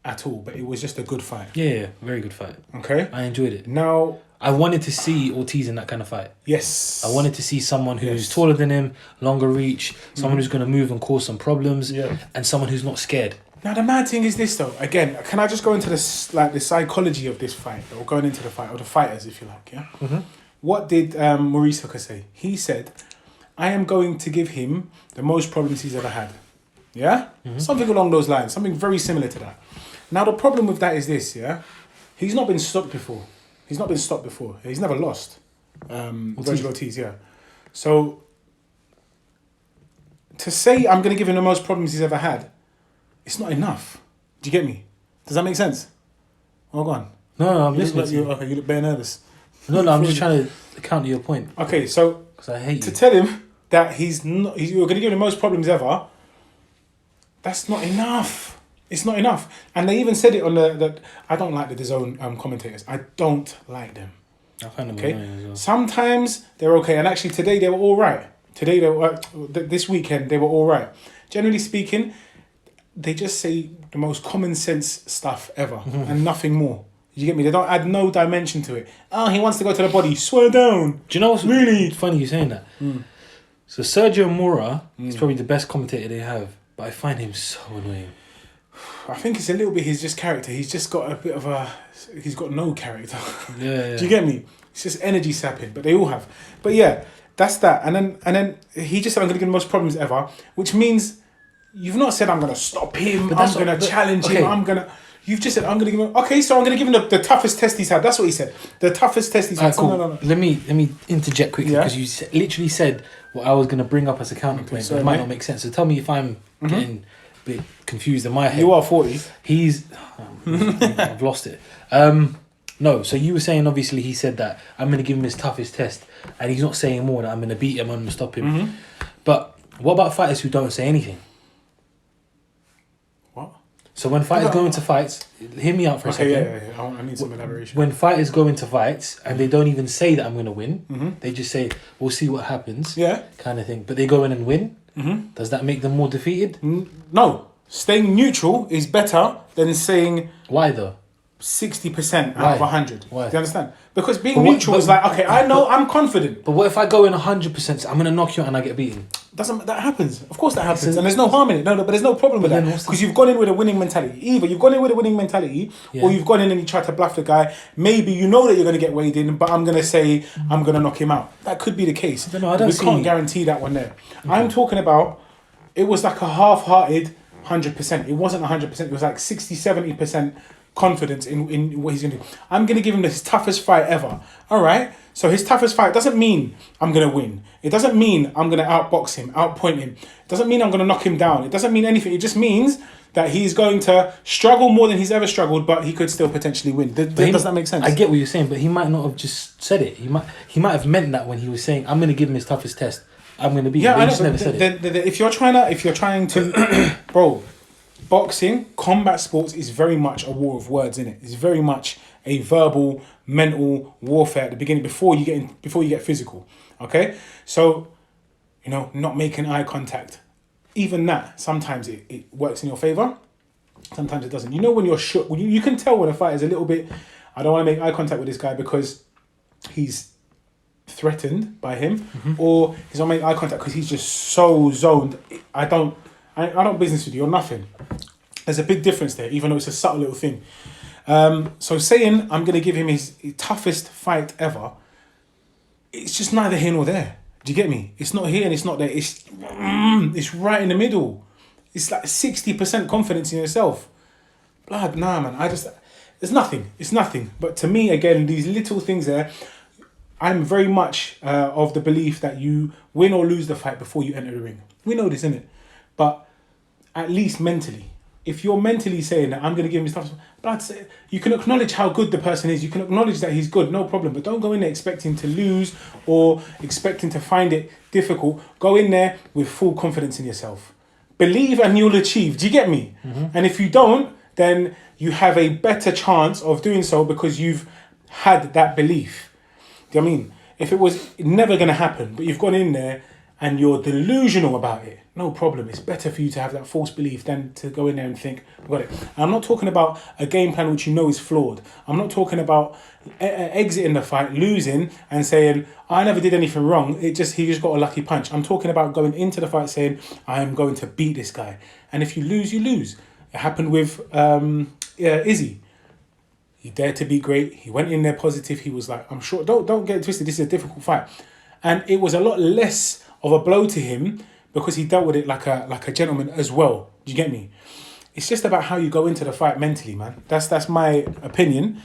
at all, but it was just a good fight. Yeah, very good fight. Okay? I enjoyed it. Now, I wanted to see Ortiz in that kind of fight. yes. I wanted to see someone who's Yes. taller than him, longer reach, someone who's going to move and cause some problems, Yeah. and someone who's not scared. Now, the mad thing is this, though. Again, can I just go into this, like the psychology of this fight, or going into the fight, or the fighters, if you like, yeah? Mm-hmm. What did Maurice Hooker say? He said, I am going to give him the most problems he's ever had. Yeah? Something along those lines. Something very similar to that. Now, the problem with that is this, yeah? He's not been stopped before. He's never lost. Vergil Ortiz, yeah. So, to say I'm going to give him the most problems he's ever had, it's not enough. Do you get me? Does that make sense? Oh, go on. No, I'm You look listening like to you. okay, you look very nervous. No, I'm just trying to counter your point. Okay, so Because I hate to you. tell him that you're going to give him the most problems ever, that's not enough. It's not enough. And they even said it on the I don't like the DAZN commentators. I don't like them. I find them Okay? annoying as well. Sometimes they're okay. And actually today they were all right. This weekend they were all right. Generally speaking, they just say the most common sense stuff ever and nothing more. You get me? They don't add no dimension to it. Oh, he wants to go to the body. Swear down. Do you know what's Really? funny you saying that? So Sergio Mora is probably the best commentator they have, but I find him so annoying. I think it's a little bit his just character. He's just got a bit of a... He's got no character. Yeah. Do you get me? It's just energy sapping, but they all have. But yeah, that's that. And then he just said, I'm going to give him the most problems ever, which means you've not said, I'm going to stop him, But I'm that's going to what- challenge okay. him, I'm going to... You've just said, I'm going to give him... Okay, so I'm going to give him the toughest test he's had. That's what he said. The toughest test he's had. Alright, cool. No. Let me interject quickly Yeah. because you literally said what I was going to bring up as a counterpoint. sorry, It might mate. not make sense. So tell me if I'm getting a bit confused in my head. You are 40. He's... I've lost it. No, so you were saying obviously he said that I'm going to give him his toughest test and he's not saying more that I'm going to beat him, I'm going to stop him. But what about fighters who don't say anything? What? So when fighters about- go into fights, hear me out for a Okay, second. yeah. I need some elaboration. When fighters go into fights and they don't even say that I'm going to win, they just say, we'll see what happens, Yeah? kind of thing. But they go in and win. Does that make them more defeated? No. Staying neutral is better than saying... Why though? 60% out Why? of 100. Why? Do you understand? Because being But what- neutral is like, okay, I know, I'm confident. But what if I go in 100%, I'm going to knock you out and I get beaten? That happens. Of course that happens. And there's no harm in it. No, but there's no problem with But that. then what's the- Because you've gone in with a winning mentality. Either you've gone in with a winning mentality Yeah. or you've gone in and you tried to bluff the guy. Maybe you know that you're going to get weighed in, but I'm going to say I'm going to knock him out. That could be the case. I don't we see- can't guarantee that one there. I'm talking about, it was like a half-hearted 100%. It wasn't 100%. It was like 60, 70% confidence in what he's going to do. I'm going to give him his toughest fight ever. All right? So his toughest fight doesn't mean I'm going to win. It doesn't mean I'm going to outbox him, outpoint him. It doesn't mean I'm going to knock him down. It doesn't mean anything. It just means that he's going to struggle more than he's ever struggled, but he could still potentially win. Does that make sense? I get what you're saying, but he might not have just said it. He might have meant that when he was saying, I'm going to give him his toughest test. I'm going to beat him. Yeah, But I he just know. never said it. If you're trying to, bro, boxing, combat sports is very much a war of words, innit? It's very much a verbal, mental warfare at the beginning before you get physical. Okay, so not making eye contact, even that sometimes it works in your favor, sometimes it doesn't. When you're shook, you can tell when a fighter is a little bit. I don't want to make eye contact with this guy because he's threatened by him, or he's not making eye contact because he's just so zoned. I don't business with you or nothing. There's a big difference there, even though it's a subtle little thing. So saying I'm going to give him his toughest fight ever, it's just neither here nor there. Do you get me? It's not here and it's not there. It's right in the middle. It's like 60% confidence in yourself. Blood, nah, man. It's nothing. It's nothing. But to me, again, these little things there, I'm very much of the belief that you win or lose the fight before you enter the ring. We know this, innit? But at least mentally. If you're mentally saying that I'm going to give him stuff, blood, you can acknowledge how good the person is. You can acknowledge that he's good, no problem. But don't go in there expecting to lose or expecting to find it difficult. Go in there with full confidence in yourself. Believe and you'll achieve. Do you get me? Mm-hmm. And if you don't, then you have a better chance of doing so because you've had that belief. Do you know what I mean? If it was never going to happen, but you've gone in there and you're delusional about it, no problem. It's better for you to have that false belief than to go in there and think, I've got it. And I'm not talking about a game plan which you know is flawed. I'm not talking about exiting the fight, losing and saying, I never did anything wrong. He just got a lucky punch. I'm talking about going into the fight saying, I'm going to beat this guy. And if you lose, you lose. It happened with Izzy. He dared to be great. He went in there positive. He was like, I'm sure, don't get it twisted. This is a difficult fight. And it was a lot less of a blow to him because he dealt with it like a gentleman as well. Do you get me? It's just about how you go into the fight mentally, man. That's my opinion.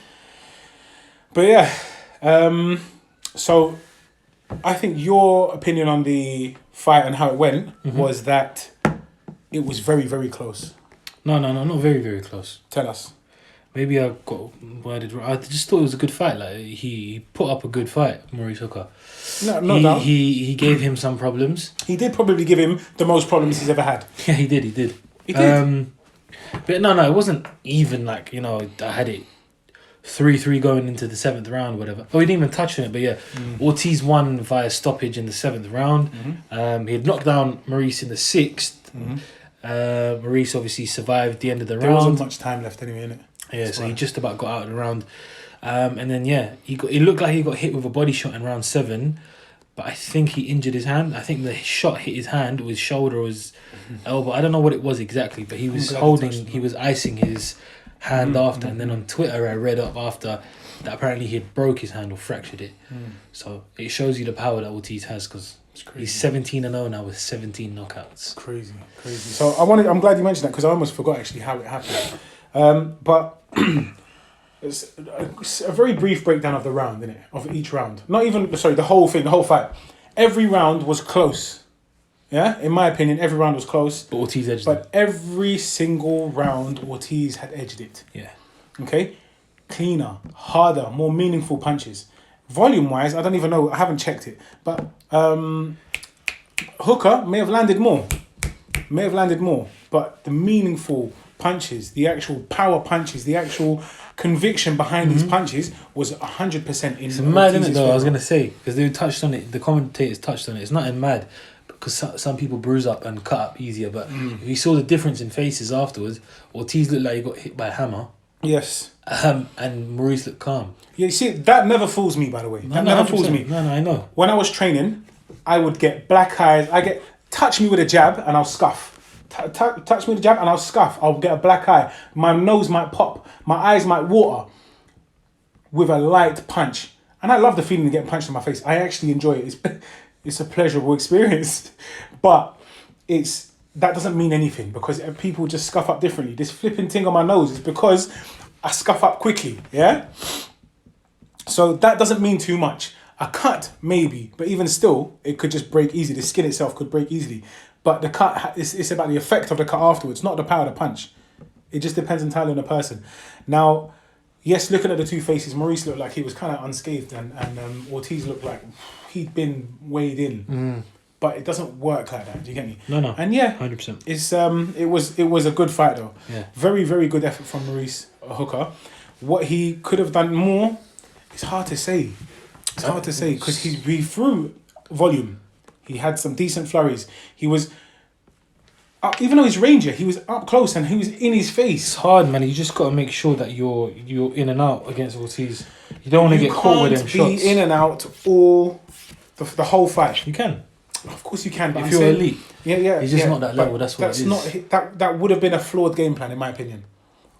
But yeah, so I think your opinion on the fight and how it went was that it was very, very close. No, not very, very close. Tell us. Maybe I got worded wrong. I just thought it was a good fight. Like he put up a good fight, Maurice Hooker. No. He gave him some problems. He did probably give him the most problems he's ever had. Yeah, he did. He did. But no, it wasn't even like, I had it 3-3 going into the 7th round or whatever. Oh, he didn't even touch on it, but yeah. Ortiz won via stoppage in the 7th round. He had knocked down Maurice in the 6th. Maurice obviously survived the end of the round. There wasn't much time left anyway, innit? Yeah, so he just about got out of the round. And then, it looked like he got hit with a body shot in round 7, but I think he injured his hand. I think the shot hit his hand or his shoulder or his elbow. I don't know what it was exactly, but he was he was icing his hand after. And then on Twitter, I read up after that apparently he had broke his hand or fractured it. So it shows you the power that Ortiz has because he's 17-0 now with 17 knockouts. Crazy. So I'm glad you mentioned that because I almost forgot actually how it happened. But it's a very brief breakdown of the round, innit? Of each round. The whole thing, the whole fight. Every round was close. Yeah? In my opinion, every round was close. But Ortiz edged it. But every single round, Ortiz had edged it. Yeah. Okay? Cleaner, harder, more meaningful punches. Volume-wise, I don't even know. I haven't checked it. But Hooker may have landed more. But the meaningful punches, the actual power punches, the actual conviction behind these punches was 100% in. It's mad, isn't it, though? I was going to say, because they touched on it, the commentators touched on it. It's not in mad, because some people bruise up and cut up easier, but if you saw the difference in faces afterwards, Ortiz looked like he got hit by a hammer. Yes. And Maurice looked calm. Yeah, you see, that never fools me, by the way. That never fools me. No, I know. When I was training, I would get black eyes. Touch me with a jab and I'll scuff. Touch me with a jab and I'll scuff. I'll get a black eye. My nose might pop. My eyes might water with a light punch. And I love the feeling of getting punched in my face. I actually enjoy it. It's a pleasurable experience. But that doesn't mean anything because people just scuff up differently. This flipping thing on my nose is because I scuff up quickly, yeah? So that doesn't mean too much. A cut, maybe, but even still, it could just break easy. The skin itself could break easily. But the cut, it's about the effect of the cut afterwards, not the power of the punch. It just depends entirely on the person. Now, yes, looking at the two faces, Maurice looked like he was kind of unscathed and Ortiz looked like he'd been weighed in. But it doesn't work like that. Do you get me? No. And yeah, 100%. It's it was a good fight though. Yeah. Very, very good effort from Maurice Hooker. What he could have done more, it's hard to say. It's hard to say because he threw volume. He had some decent flurries. He was, even though he's Ranger, he was up close and he was in his face. It's hard, man. You just got to make sure that you're in and out against Ortiz. You don't want to get caught with them shots. You can't be in and out all the whole fight. You can. Of course you can. But if you're elite. Yeah. He's just not that level. That's what it is. That would have been a flawed game plan in my opinion.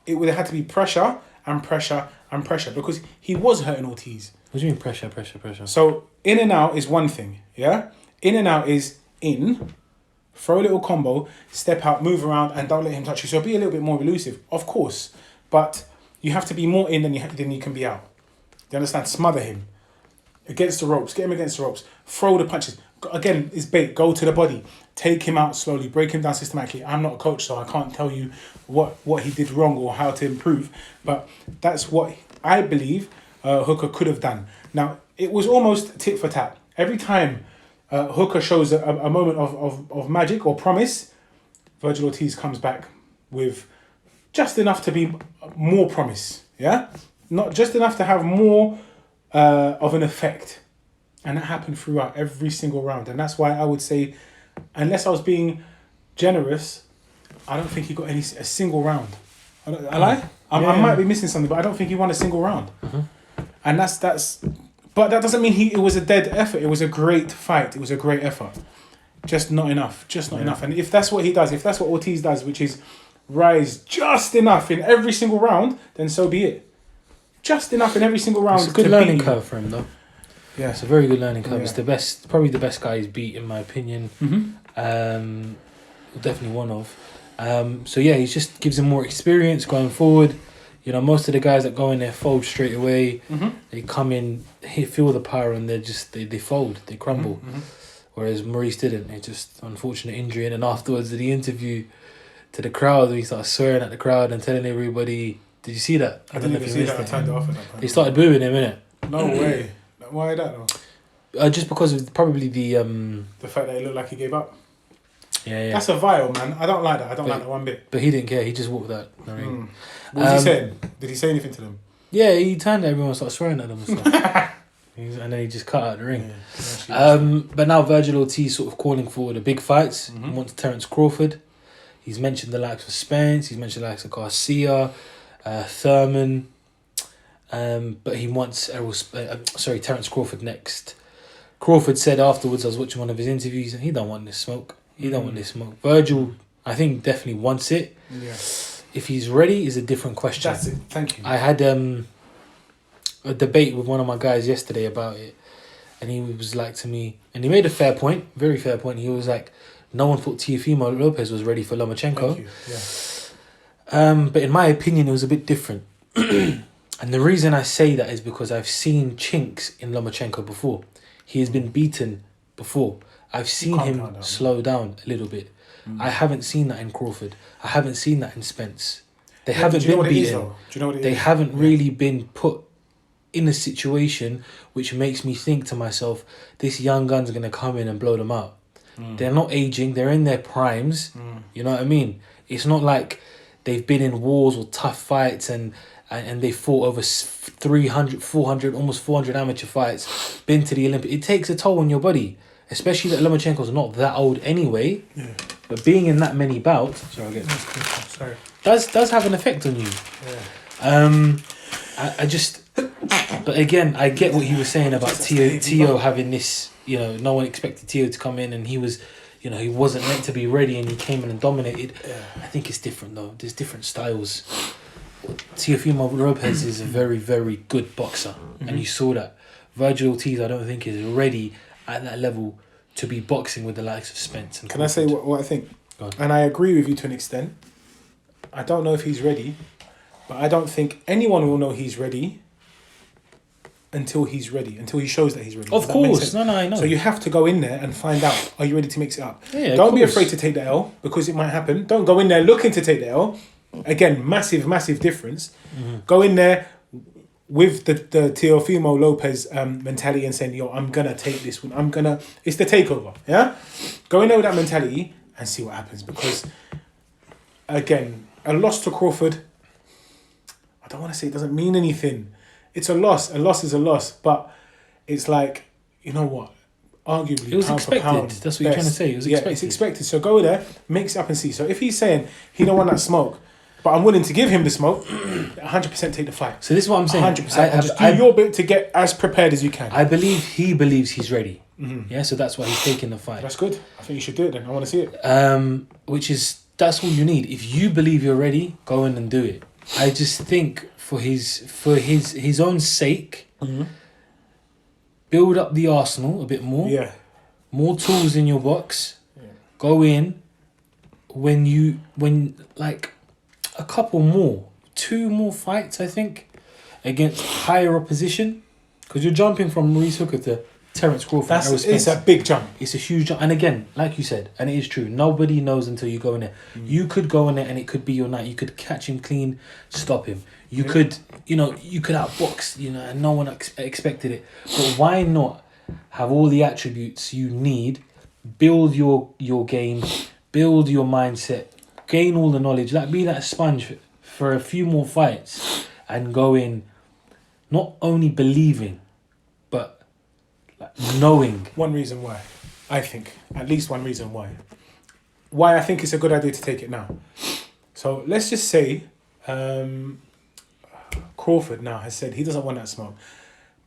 It would have had to be pressure and pressure and pressure because he was hurting Ortiz. What do you mean pressure? So in and out is one thing, yeah? In and out is in, throw a little combo, step out, move around, and don't let him touch you. So be a little bit more elusive, of course. But you have to be more in than you can be out. Do you understand? Smother him. Against the ropes. Get him against the ropes. Throw the punches. Again, it's bait. Go to the body. Take him out slowly. Break him down systematically. I'm not a coach, so I can't tell you what he did wrong or how to improve. But that's what I believe Hooker could have done. Now, it was almost tit for tat. Every time Hooker shows a moment of magic or promise, Vergil Ortiz comes back with just enough to be more promise. Yeah? Not just enough to have more of an effect. And that happened throughout every single round. And that's why I would say, unless I was being generous, I don't think he got a single round. I lie? I might be missing something, but I don't think he won a single round. Mm-hmm. And that's but that doesn't mean it was a dead effort. It was a great fight. It was a great effort. Just not enough. Just not enough. And if that's what he does, if that's what Ortiz does, which is rise just enough in every single round, then so be it. Just enough in every single round. It's a good learning curve for him, though. Yeah, it's a very good learning curve. Yeah. It's probably the best guy he's beat, in my opinion. Mm-hmm. Definitely one of. So yeah, he just gives him more experience going forward. You know, most of the guys that go in there fold straight away. Mm-hmm. They come in, feel the power, and they fold, they crumble. Mm-hmm. Whereas Maurice didn't. It just unfortunate injury, and then afterwards the interview to the crowd, he started swearing at the crowd and telling everybody. Did you see that? I didn't even see that. I turned it off at that point. They started booing him, innit? No way. Why that though? Just because of probably the fact that it looked like he gave up. Yeah. That's a vile, man. I don't like that. I don't like that one bit. But he didn't care. He just walked out. The ring. What was he saying? Did he say anything to them? Yeah, he turned to everyone and started swearing at them and stuff. And then he just cut out the ring. Yeah. But now Vergil Ortiz sort of calling forward the big fights. Mm-hmm. He wants Terence Crawford. He's mentioned the likes of Spence. He's mentioned the likes of Garcia, Thurman. But he wants Terence Crawford next. Crawford said afterwards, I was watching one of his interviews, and he don't want this smoke. Vergil, I think, definitely wants it. Yeah. If he's ready is a different question. That's it. Thank you. I had a debate with one of my guys yesterday about it, and he was like to me, and he made a fair point, very fair point. He was like, no one thought Teofimo Lopez was ready for Lomachenko. Yeah. But in my opinion, it was a bit different. And the reason I say that is because I've seen chinks in Lomachenko before. He has been beaten before. I've seen him slow down a little bit. I haven't seen that in Crawford. I haven't seen that in Spence. They haven't been beaten. Do you know what it is? They haven't really been put in a situation which makes me think to myself, this young gun's going to come in and blow them out. They're not aging. They're in their primes. You know what I mean? It's not like they've been in wars or tough fights and they fought over 300, 400, almost 400 amateur fights, been to the Olympics. It takes a toll on your body, especially that Lomachenko's not that old anyway. Yeah. But being in that many bouts, does have an effect on you. Yeah. But again, I get what he was saying about Teo having this, you know, no one expected Teo to come in and he was, you know, he wasn't meant to be ready and he came in and dominated. Yeah. I think it's different though. There's different styles. Teofimo Lopez is a very, very good boxer, and you saw that. Vergil Ortiz, I don't think, is ready at that level to be boxing with the likes of Spence. And Can I say what I think? And I agree with you to an extent. I don't know if he's ready, but I don't think anyone will know he's ready until he's ready, until he shows that he's ready. Of course. No, I know. So you have to go in there and find out, are you ready to mix it up? Yeah, don't be afraid to take the L, because it might happen. Don't go in there looking to take the L. Again, massive difference. Go in there with the Teofimo Lopez mentality and saying, yo, I'm going to take this one. It's the takeover, yeah? Go in there with that mentality and see what happens. Because, again, a loss to Crawford, I don't want to say it doesn't mean anything. It's a loss. A loss is a loss. But it's like, you know what? Arguably, it was expected. That's what you're trying to say. It was expected. It's expected. So go there, mix it up and see. So if he's saying he don't want that smoke, but I'm willing to give him the smoke, 100% take the fight. So this is what I'm saying. 100%. Just do your bit to get as prepared as you can. I believe he believes he's ready. Yeah, so that's why he's taking the fight. That's good. I think you should do it then. I want to see it. That's all you need. If you believe you're ready, go in and do it. I just think for his own sake, build up the arsenal a bit more. Yeah. More tools in your box. Yeah. Go in when like a couple more, 2 more fights, I think, against higher opposition. Because you're jumping from Maurice Hooker to Terence Crawford. It's a big jump. It's a huge jump. And again, like you said, and it is true, nobody knows until you go in there. You could go in there and it could be your night. You could catch him clean, stop him. You could, you could outbox, and no one expected it. But why not have all the attributes you need, build your game, build your mindset, gain all the knowledge, like be that sponge for a few more fights and go in not only believing, but knowing. One reason why, I think, at least one reason why I think it's a good idea to take it now. So let's just say Crawford now has said he doesn't want that smoke,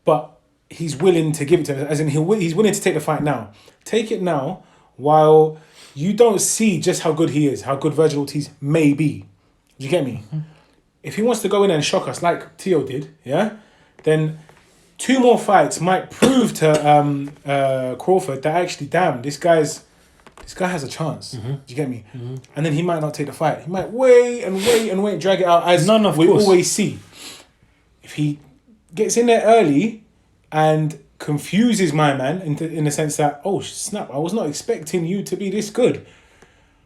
but he's willing to give it to him, as in he's willing to take the fight now. Take it now while you don't see just how good he is, how good Vergil Ortiz may be. Do you get me? Mm-hmm. If he wants to go in and shock us like Tio did, then 2 more fights might prove to Crawford that actually, damn, this guy has a chance. Mm-hmm. Do you get me? Mm-hmm. And then he might not take the fight. He might wait, drag it out, as we always see. If he gets in there early and confuses my man in the sense that, oh snap, I was not expecting you to be this good.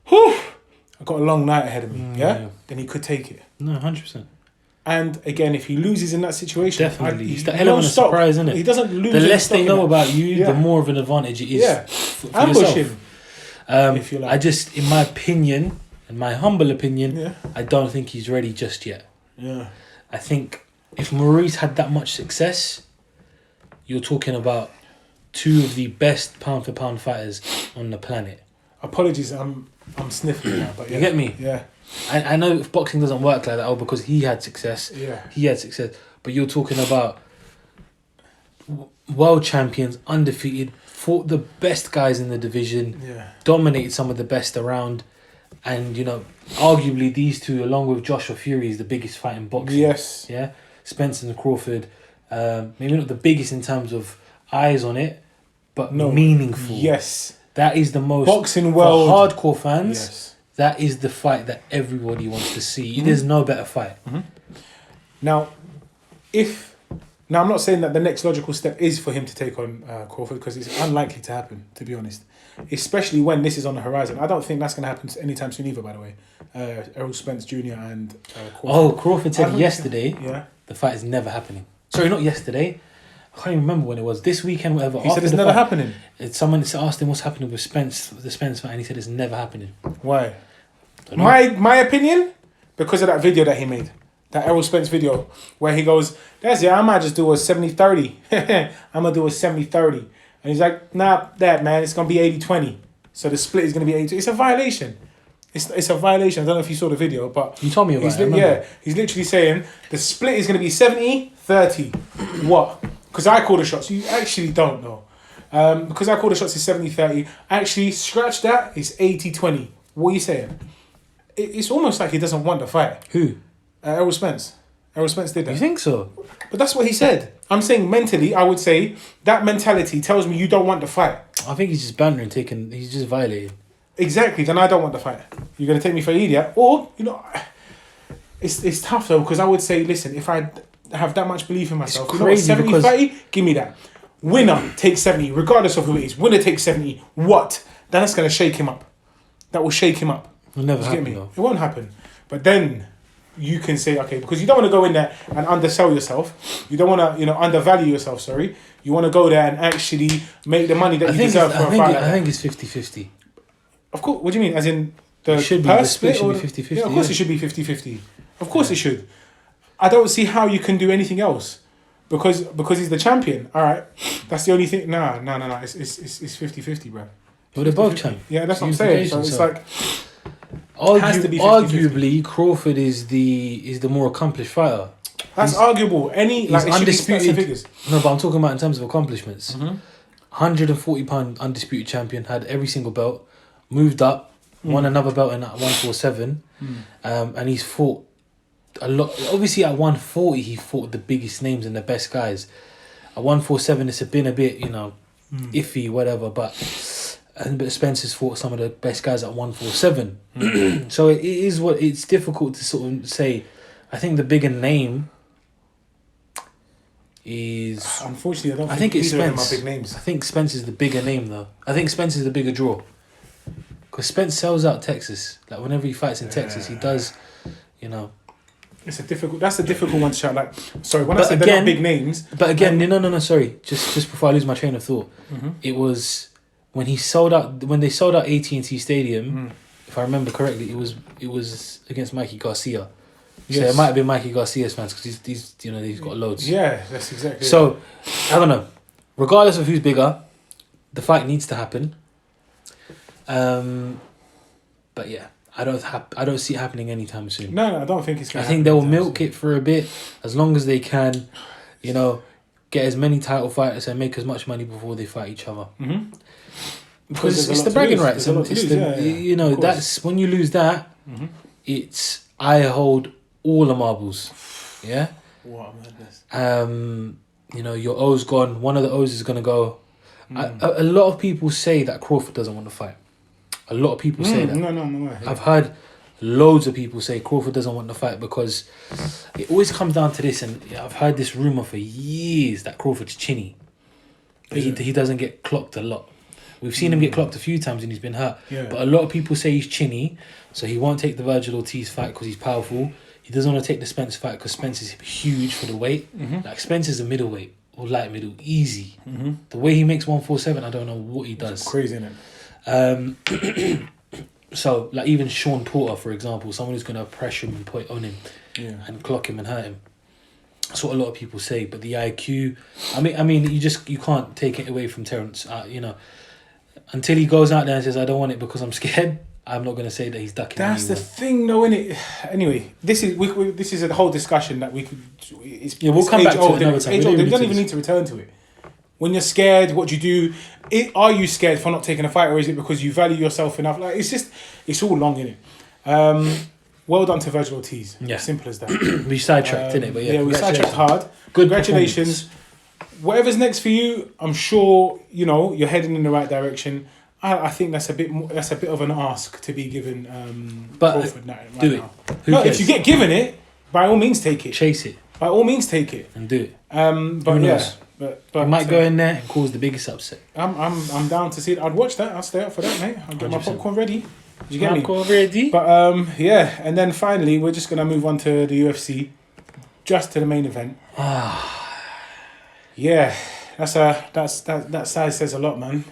Whew, I've got a long night ahead of me. Yeah? Then he could take it. No, 100%. And again, if he loses in that situation, definitely, it's the element of surprise, isn't it? He doesn't lose. The less they know about you, the more of an advantage it is for ambush yourself. Him. If you like. I just, in my opinion, in my humble opinion, I don't think he's ready just yet. Yeah. I think if Maurice had that much success, you're talking about 2 of the best pound for pound fighters on the planet. Apologies, I'm sniffling now, but you get me? Yeah. I know if boxing doesn't work like that, because he had success. Yeah. He had success. But you're talking about world champions, undefeated, fought the best guys in the division, dominated some of the best around. And, arguably these 2, along with Joshua Fury, is the biggest fight in boxing. Yes. Yeah. Spence and Crawford, maybe not the biggest in terms of eyes on it, but meaningful. Yes. That is the most... Boxing world. For hardcore fans... Yes. That is the fight that everybody wants to see. Mm-hmm. There's no better fight. Mm-hmm. Now, I'm not saying that the next logical step is for him to take on Crawford, because it's unlikely to happen, to be honest. Especially when this is on the horizon. I don't think that's going to happen anytime soon either, by the way. Errol Spence Jr. and Crawford. Oh, Crawford said yesterday the fight is never happening. Sorry, not yesterday. I can't even remember when it was. This weekend, whatever. He said it's never happening. Someone asked him what's happening with the Spence fight, and he said it's never happening. Why? My opinion? Because of that video that he made. That Errol Spence video. Where he goes, I might just do a 70-30. I'm going to do a 70-30. And he's like, nah, man. It's going to be 80-20. So the split is going to be 80. It's a violation. It's a violation. I don't know if you saw the video, but... You told me about it. He's literally saying the split is going to be 70-30. What? Because I call the shots. You actually don't know. Because I call the shots is 70-30. Actually, scratch that. It's 80-20. What are you saying? It's almost like he doesn't want the fight. Who? Errol Spence. Errol Spence did that. You think so? But that's what he said. I'm saying mentally, I would say that mentality tells me you don't want the fight. I think he's just bantering, he's just violating. Exactly. Then I don't want the fight. You're going to take me for an idiot? Or, it's tough though, because I would say, listen, if I have that much belief in myself, it's crazy 70-30, give me that. Winner takes 70, regardless of who it is. Winner takes 70. What? That's going to shake him up. That will shake him up. It'll never happen, though. It won't happen. But then you can say, okay, because you don't want to go in there and undersell yourself. You don't want to, undervalue yourself, sorry. You want to go there and actually make the money that you deserve for a fight. I think it's 50-50. Of course. What do you mean? As in the split split should be 50-50. Yeah, of course it should be 50-50. Of course it should. I don't see how you can do anything else. Because he's the champion. All right. That's the only thing. No. It's 50-50, bro. But they're both champions. Yeah, that's what I'm saying. So it's like... Arguably, Crawford is the more accomplished fighter. That's arguable. He's undisputed. No, but I'm talking about in terms of accomplishments. 140-pound undisputed champion, had every single belt, moved up, won another belt in at 147, and he's fought a lot. Obviously, at 140, he fought the biggest names and the best guys. At 147, it's been a bit, iffy, whatever. But Spencer's fought some of the best guys at 147. So it is it's difficult to sort of say. I think the bigger name is... Unfortunately, I think it's either of them Spence. are big names. I think Spence is the bigger name, though. I think Spence is the bigger draw. Because Spence sells out Texas. Like, whenever he fights in Texas, he does, That's a difficult one to shout. Like, sorry, when I said they're not big names... But again, no, sorry. Just before I lose my train of thought. It was when they sold out AT&T Stadium, if I remember correctly, it was against Mikey Garcia. Yes. So it might have been Mikey Garcia's fans because he's got loads. Yeah, that's exactly. So I don't know. Regardless of who's bigger, the fight needs to happen. But yeah, I don't see it happening anytime soon. No, I don't think it's going to happen. I think they'll milk it for a bit as long as they can, get as many title fighters and make as much money before they fight each other. Because it's the bragging rights. That's when you lose that. It's I hold all the marbles. Yeah. What a madness. Your O's gone. One of the O's is gonna go. A lot of people say that Crawford doesn't want to fight. A lot of people say that. No way. I've heard loads of people say Crawford doesn't want to fight because it always comes down to this, and I've heard this rumor for years that Crawford's chinny. But he doesn't get clocked a lot. We've seen him get clocked a few times and he's been hurt. Yeah. But a lot of people say he's chinny, so he won't take the Vergil Ortiz fight because he's powerful. He doesn't want to take the Spence fight because Spence is huge for the weight. Like, Spence is a middleweight or light middle, easy. The way he makes 147, I don't know what he does. It's crazy, isn't it? So, like, even Sean Porter, for example, someone who's going to pressure him and put it on him and clock him and hurt him. That's what a lot of people say. But the IQ, I mean, you can't take it away from Terence. Until he goes out there and says, I don't want it because I'm scared, I'm not going to say that he's ducking. That's the thing, though, innit? Anyway, this is a whole discussion that we could... we'll come back to it another time. We don't even need to return to it. When you're scared, what do you do? Are you scared for not taking a fight, or is it because you value yourself enough? Like, it's all long, innit? Well done to Vergil Ortiz. Yeah. Simple as that. We sidetracked, innit? But we sidetracked hard. Good Congratulations. Whatever's next for you, I'm sure, you're heading in the right direction. I think that's a bit of an ask to be given but Crawford right do now. it. If you get given it, by all means take it. Chase it. By all means take it. And do it. But yeah. But you might go in there and cause the biggest upset. I'm down to see it. I'd watch that. I'd stay up for that, mate. I'll get my popcorn ready. Did you get popcorn ready? But and then finally we're just gonna move on to the UFC, just to the main event. Yeah, that size says a lot, man.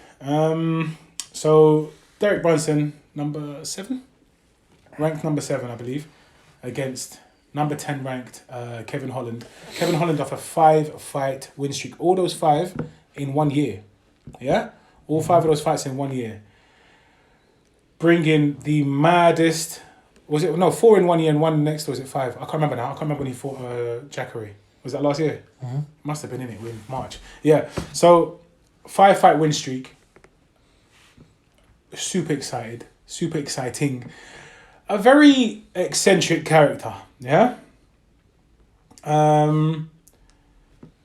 So Derek Brunson, number 7, ranked number 7, I believe, against number 10 ranked Kevin Holland. Kevin Holland off a 5-fight win streak. All those 5 in 1 year. Yeah? All 5 of those fights in 1 year. Bringing the maddest... 4 in 1 year and 1 next, or was it 5? I can't remember now. I can't remember when he fought Jacare. Was that last year? Must have been in it in March. Yeah. So 5-fight win streak. Super excited. Super exciting. A very eccentric character. Yeah.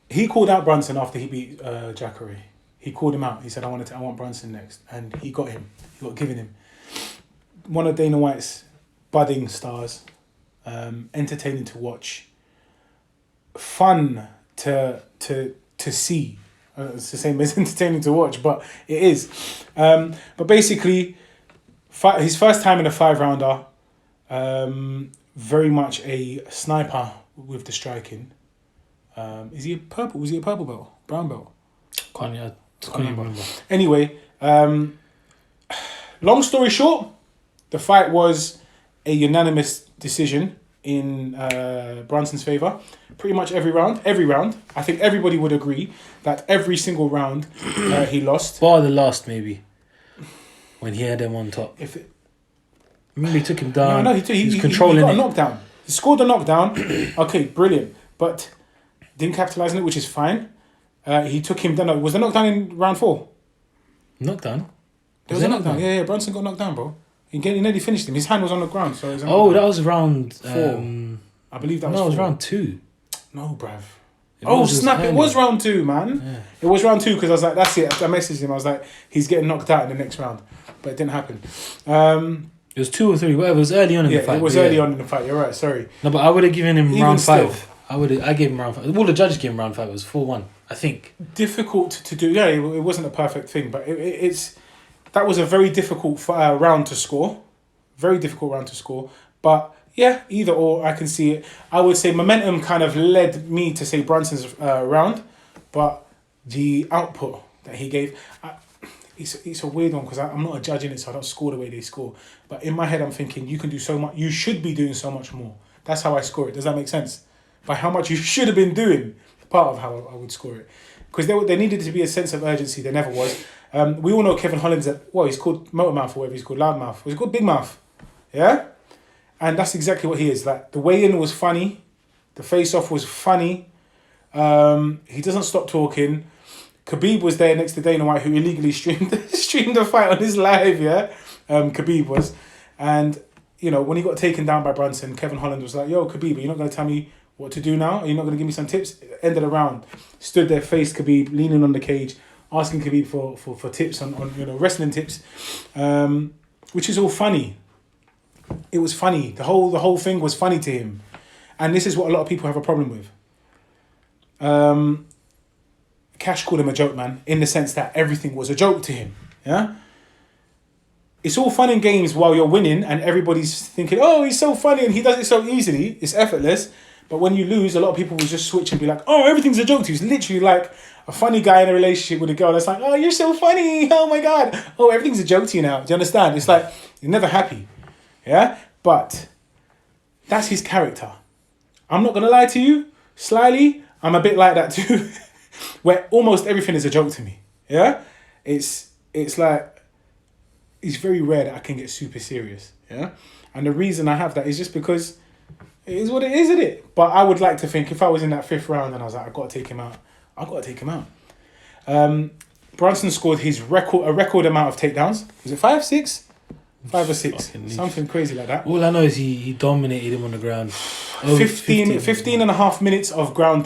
He called out Brunson after he beat Jacare. He called him out. He said, I want Brunson next. And he got him. He got given him. One of Dana White's budding stars. Entertaining to watch. Fun to see. It's the same as entertaining to watch, but it is. But basically, his first time in a 5-rounder, very much a sniper with the striking. Was he a purple belt? Brown belt? Can't remember. Anyway, long story short, the fight was a unanimous decision in Brunson's favour. Pretty much every round. I think everybody would agree that every single round he lost. Bar the last, maybe. When he had him on top. Remember, he took him down. No, he was controlling he got it. a knockdown. He scored a knockdown. Okay, brilliant. But didn't capitalise on it, which is fine. He took him down. Was the knockdown in round 4? Knockdown? There was a knockdown. Yeah, Brunson got knocked down, bro. He nearly finished him. His hand was on the ground. So that was round 4. I believe that was 4. No, it was round 2. No, bruv. Snap! It was round 2, man. Yeah. It was round 2 because I was like, that's it. I messaged him. I was like, he's getting knocked out in the next round, but it didn't happen. It was 2 or 3, whatever. It was early on in the fight. It was early on in the fight. You're right. Sorry. No, but I would have given him round 5. Still. I gave him round 5. Well, the judges gave him round 5. It was 4-1, I think. Difficult to do. Yeah, it wasn't a perfect thing, but that was a very difficult round to score. Very difficult round to score. But yeah, either or, I can see it. I would say momentum kind of led me to say Brunson's round, but the output that he gave, it's a weird one because I'm not a judge in it, so I don't score the way they score. But in my head, I'm thinking you can do so much. You should be doing so much more. That's how I score it. Does that make sense? By how much you should have been doing, part of how I would score it. Because there needed to be a sense of urgency. There never was. We all know Kevin Holland's he's called Motormouth or whatever he's called, Loudmouth. He's called Big Mouth. Yeah? And that's exactly what he is. Like, the weigh-in was funny. The face-off was funny. He doesn't stop talking. Khabib was there next to Dana White, who illegally streamed the fight on his live, yeah? Khabib was. And, you know, when he got taken down by Brunson, Kevin Holland was like, yo, Khabib, are you not going to tell me what to do now? Are you not going to give me some tips? End of the round. Stood there, faced Khabib, leaning on the cage, asking Khabib for tips on wrestling tips, which is all funny. It was funny. The whole thing was funny to him. And this is what a lot of people have a problem with. Cash called him a joke, man, in the sense that everything was a joke to him. Yeah? It's all fun and games while you're winning and everybody's thinking, oh, he's so funny and he does it so easily. It's effortless. But when you lose, a lot of people will just switch and be like, oh, everything's a joke to you. It's literally like a funny guy in a relationship with a girl that's like, oh, you're so funny. Oh, my God. Oh, everything's a joke to you now. Do you understand? It's like, you're never happy. Yeah? But that's his character. I'm not going to lie to you. Slyly, I'm a bit like that too. Where almost everything is a joke to me. Yeah? It's like, it's very rare that I can get super serious. Yeah? And the reason I have that is just because it is what it is, isn't it? But I would like to think if I was in that 5th round and I was like, I've got to take him out. Brunson scored his record amount of takedowns. Was it 5, 6? 5 or 6. Something crazy like that. All I know is he dominated him on the ground. 15 and a half minutes of ground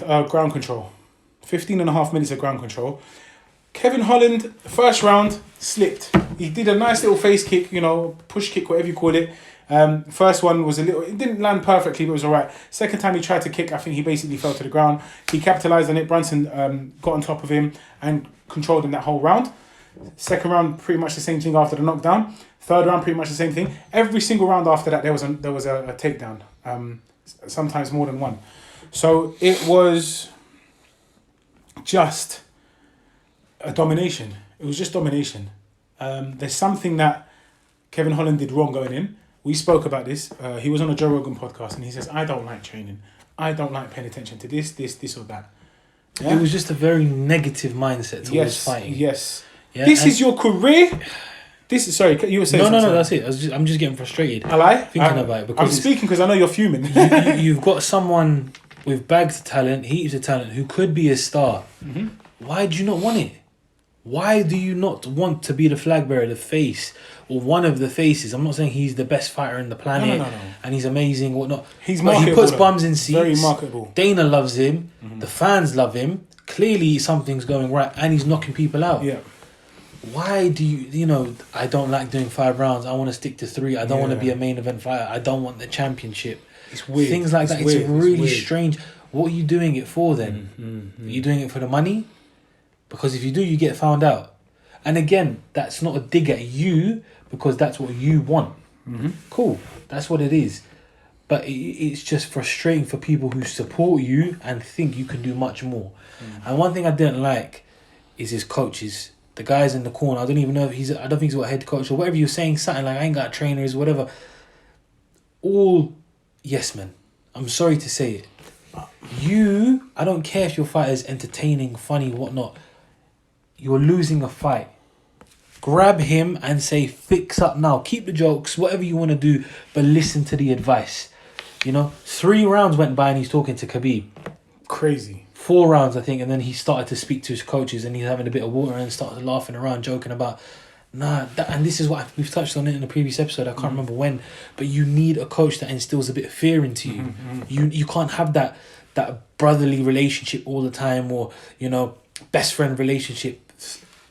control. 15 and a half minutes of ground control. Kevin Holland, first round, slipped. He did a nice little face kick, push kick, whatever you call it. First one was it didn't land perfectly, but it was all right. Second time he tried to kick, I think he basically fell to the ground. He capitalized on it. Brunson got on top of him and controlled him that whole round. Second round, pretty much the same thing after the knockdown. Third round, pretty much the same thing. Every single round after that, there was a takedown. Sometimes more than one. So it was just a domination. It was just domination. There's something that Kevin Holland did wrong going in. We spoke about this. He was on a Joe Rogan podcast and he says, I don't like training. I don't like paying attention to this or that. Yeah? It was just a very negative mindset towards fighting. Yes. Yeah, this is your career. Sorry, you were saying something. No, that's it. I'm just getting frustrated. Thinking about it. Because I'm speaking because I know you're fuming. You've got someone with bags of talent, heaps of talent, who could be a star. Mm-hmm. Why do you not want it? Why do you not want to be the flag bearer, the face, or one of the faces? I'm not saying he's the best fighter in the planet no. and he's amazing, whatnot. He's marketable. He puts bums in seats. Very marketable. Dana loves him. Mm-hmm. The fans love him. Clearly something's going right and he's knocking people out. Yeah. Why do you, I don't like doing 5 rounds. I want to stick to 3. I don't want to be a main event fighter. I don't want the championship. It's weird. Things like that. It's really strange. What are you doing it for then? Mm-hmm. Are you doing it for the money? Because if you do, you get found out. And again, that's not a dig at you because that's what you want. Mm-hmm. Cool. That's what it is. But it's just frustrating for people who support you and think you can do much more. Mm-hmm. And one thing I didn't like is his coaches. The guys in the corner, I don't even know if I don't think he's got a head coach or whatever you're saying, something like I ain't got trainers, whatever. All yes men. I'm sorry to say it. I don't care if your fight is entertaining, funny, whatnot. You're losing a fight. Grab him and say, fix up now. Keep the jokes, whatever you want to do, but listen to the advice. 3 rounds went by and he's talking to Khabib. Crazy. 4 rounds, I think, and then he started to speak to his coaches and he's having a bit of water and started laughing around, joking about, and this is what we've touched on it in a previous episode, I can't remember when, but you need a coach that instills a bit of fear into you. Mm-hmm. You can't have that that brotherly relationship all the time, or you know, best friend relationship,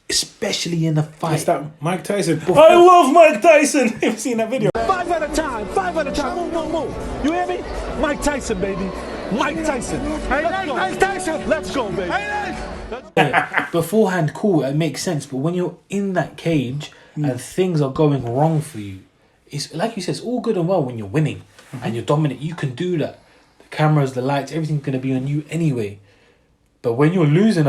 especially in a fight. It's that Mike Tyson. I love Mike Tyson. Have you seen that video? Five at a time. Move, move, move. You hear me? Mike Tyson, baby. Mike Tyson. Hey, Mike Tyson. Let's go, baby. Yeah, beforehand, cool, it makes sense. But when you're in that cage and things are going wrong for you, it's like you said, it's all good and well when you're winning and you're dominant. You can do that. The cameras, the lights, everything's going to be on you anyway. But when you're losing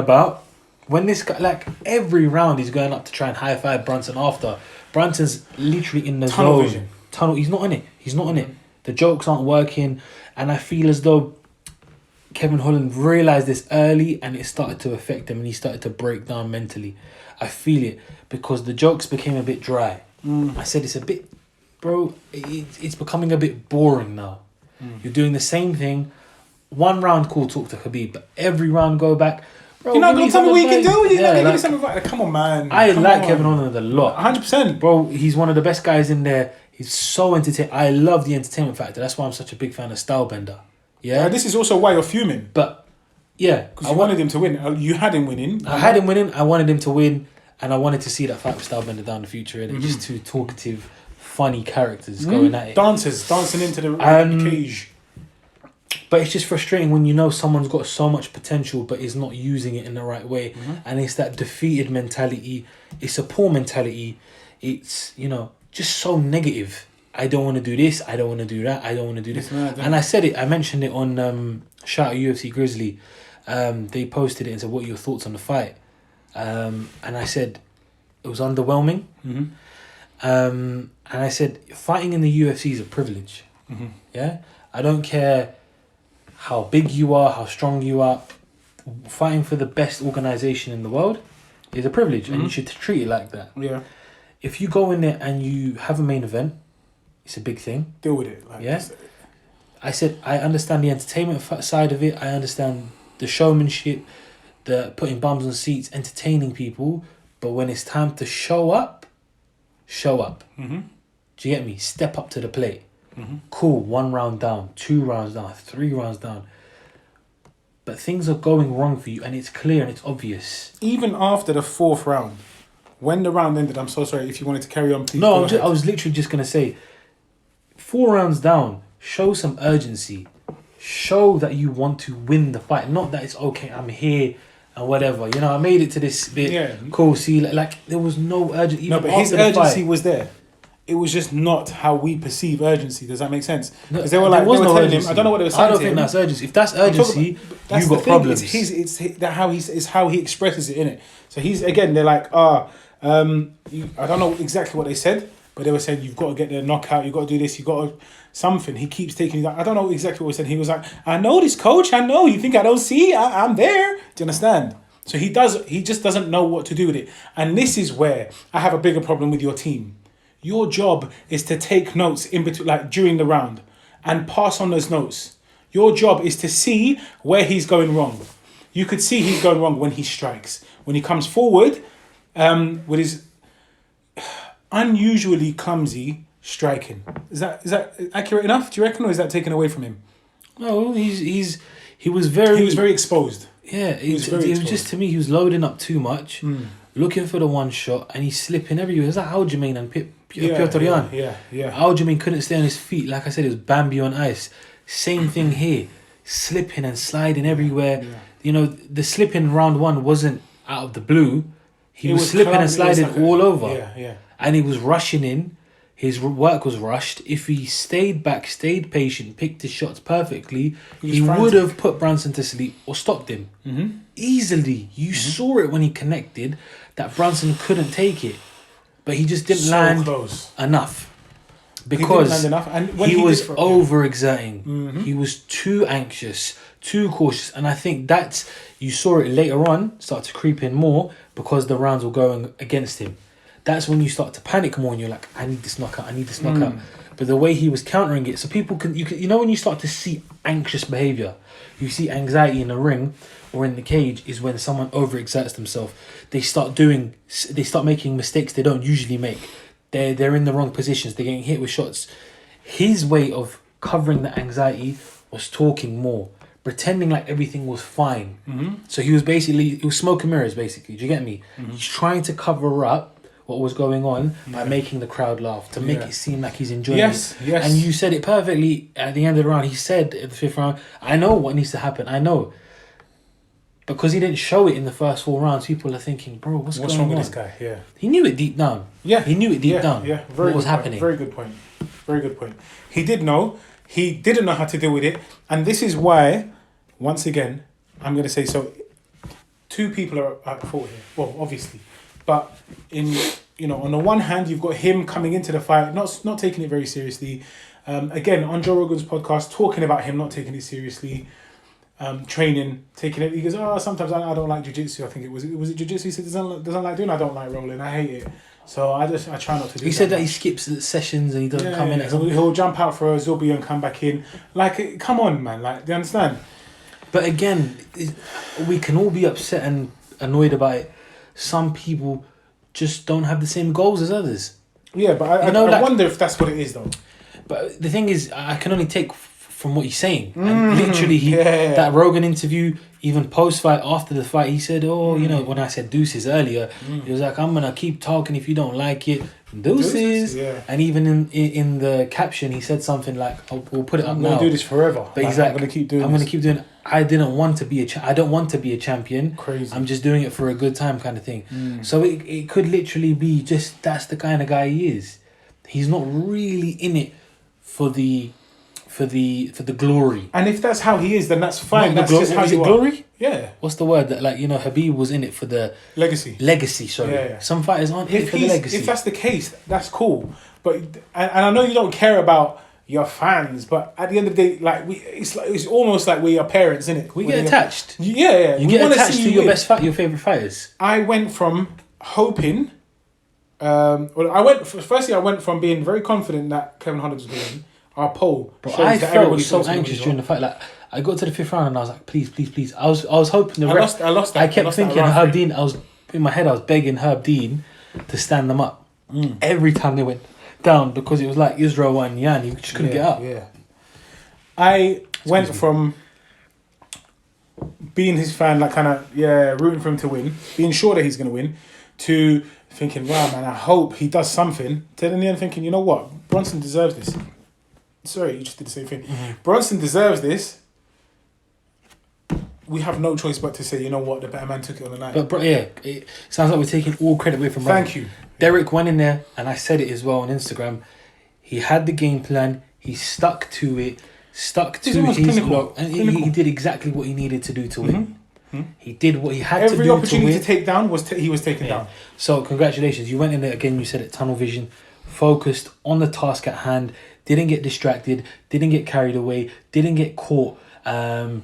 when this guy, like every round he's going up to try and high-five Brunson after. Brunson's literally in the Tunnel zone. vision. He's not in it. The jokes aren't working. And I feel as though Kevin Holland realised this early and it started to affect him and he started to break down mentally. I feel it because the jokes became a bit dry. I said it's a bit, bro, it's becoming a bit boring now. You're doing the same thing. One round, cool, talk to Khabib, but every round go back. Bro, You're not going to tell me what you can do? You're not going to give me like, something like, come on, man. I Come like on. Kevin Holland a lot. 100%. Bro, he's one of the best guys in there. He's so entertaining. I love the entertainment factor. That's why I'm such a big fan of Stylebender. Yeah. This is also why you're fuming. But, yeah. Because you wanted him to win. You had him winning. I had him winning. I wanted him to win. And I wanted to see that fight with Stylebender down the future. And just two talkative, funny characters going at it. Dancers dancing into the cage. But it's just frustrating when you know someone's got so much potential but is not using it in the right way. And it's that defeated mentality. It's a poor mentality. It's, you know, just so negative. I don't want to do this. I don't want to do that. I don't want to do this. And I said it. I mentioned it on shout out UFC Grizzly. They posted it and said, what are your thoughts on the fight? And I said, it was underwhelming. And I said, fighting in the UFC is a privilege. Yeah? I don't care how big you are, how strong you are. Fighting for the best organisation in the world is a privilege, and you should treat it like that. Yeah. If you go in there and you have a main event, it's a big thing. Deal with it. Like, Yeah. I said, I understand the entertainment side of it. I understand the showmanship, the putting bums on seats, entertaining people. But when it's time to show up. Do you get me? Step up to the plate. Cool, 1 round down, 2 rounds down, 3 rounds down. But things are going wrong for you and it's clear and it's obvious. Even after the 4th round, when the round ended, I'm so sorry, if you wanted to carry on, please. No, I was literally just going to say, 4 rounds down, show some urgency. Show that you want to win the fight. Not that it's okay, I'm here and whatever. You know, I made it to this bit. Yeah. Cool, see, like there was no urgency. No, but his urgency was there. It was just not how we perceive urgency. Does that make sense? Because they were like, telling him, I don't know what they were saying. I don't to think him. that's urgency. If that's urgency, That's you the got thing. problems. It's how he expresses it, innit? So he's, again, they're like, I don't know exactly what they said, but they were saying, you've got to get the knockout, you've got to do this, you've got to something. He keeps taking that. I don't know exactly what he said. He was like, I know this, coach, I know. You think I don't see? I'm there. Do you understand? So he just doesn't know what to do with it. And this is where I have a bigger problem with your team. Your job is to take notes in between, like during the round, and pass on those notes. Your job is to see where he's going wrong. You could see he's going wrong when he strikes. When he comes forward, with his unusually clumsy striking. Is that accurate enough? Do you reckon, or is that taken away from him? No, he was very exposed. Yeah, it was just, to me, he was loading up too much, looking for the one shot, and he's slipping everywhere. It's like Aljamain and Piotr Jan. Yeah. Aljamain couldn't stay on his feet. Like I said, it was Bambi on ice. Same thing here. Slipping and sliding everywhere. Yeah. You know, the slipping in round 1 wasn't out of the blue. He was slipping and sliding all over. Yeah. And he was rushing in. His work was rushed. If he stayed back, stayed patient, picked his shots perfectly, he would have put Brunson to sleep or stopped him. Easily. You saw it when he connected that Brunson couldn't take it. But he just didn't land enough. Because he was overexerting. He was too anxious, too cautious. And I think you saw it later on start to creep in more because the rounds were going against him. That's when you start to panic more and you're like, I need this knockout. But the way he was countering it, so people can, you know, when you start to see anxious behavior, you see anxiety in the ring or in the cage, is when someone overexerts themselves. They start making mistakes they don't usually make. They're in the wrong positions. They're getting hit with shots. His way of covering the anxiety was talking more, pretending like everything was fine. So he was smoke and mirrors, basically. Do you get me? He's trying to cover up what was going on by making the crowd laugh, to make it seem like he's enjoying it. Yes. And you said it perfectly at the end of the round. He said at the 5th round, I know what needs to happen. I know. Because he didn't show it in the first 4 rounds, people are thinking, bro, what's going wrong on? with this guy? Yeah. He knew it deep down. Yeah. He knew it deep down. Yeah. What was happening. Very good point. Very good point. He did know. He didn't know how to deal with it. And this is why, once again, I'm going to say, so 2 people are at fault here. Well, obviously. But on the one hand, you've got him coming into the fight, not taking it very seriously. Again, on Joe Rogan's podcast, talking about him not taking it seriously. Training, taking it. He goes, sometimes I don't like jiu-jitsu. I think it was jiu-jitsu. He said doesn't like doing. I don't like rolling. I hate it. So I try not to do. He said that he skips the sessions and he doesn't come in. He'll jump out for a Zubi and come back in. Like, come on, man. Like, do you understand? But again, we can all be upset and annoyed about it. Some people just don't have the same goals as others. Yeah, but I wonder if that's what it is, though. But the thing is, I can only take from what he's saying. And literally, that Rogan interview, even post-fight, after the fight, he said, when I said deuces earlier, he was like, I'm going to keep talking if you don't like it. Deuces. Yeah. And even in the caption, he said something like, we'll put it up now. I'm going to do this forever. But he's like, I'm going to keep doing it. I didn't want to be I don't want to be a champion. Crazy. I'm just doing it for a good time kind of thing. So it could literally be just, that's the kind of guy he is. He's not really in it for the glory. And if that's how he is, then that's fine. That's just how is you it glory? Yeah. What's the word that Habib was in it for the legacy? Sorry. Yeah. Some fighters aren't in it for the legacy. If that's the case, that's cool. But and I know you don't care about your fans, but at the end of the day, it's almost like we're your parents, isn't it? We get attached. Yeah. You get attached to your your favorite fighters. I went from hoping. I went from being very confident that Kevin Holland was going to win. Our poll. But I felt so anxious during the fight. Like, I got to the 5th round and I was like, please. I was hoping the ref. I lost that. I kept thinking Herb Dean. I was begging Herb Dean to stand them up every time they went down, because it was like Israel and Yan. He just couldn't get up. Yeah. I went from being his fan, rooting for him to win, being sure that he's going to win, to thinking, wow, man, I hope he does something. To in the end thinking, you know what, Brunson deserves this. Sorry, you just did the same thing. Brunson deserves this. We have no choice but to say, you know what, the better man took it on the night. But it sounds like we're taking all credit away from Brunson. Thank you. Derek went in there, and I said it as well on Instagram. He had the game plan. He stuck to it. He did exactly what he needed to do to win. He did what he had to do. Every opportunity to take down he was taken down. So congratulations. You went in there again. You said it. Tunnel vision, focused on the task at hand. Didn't get distracted, didn't get carried away, didn't get caught and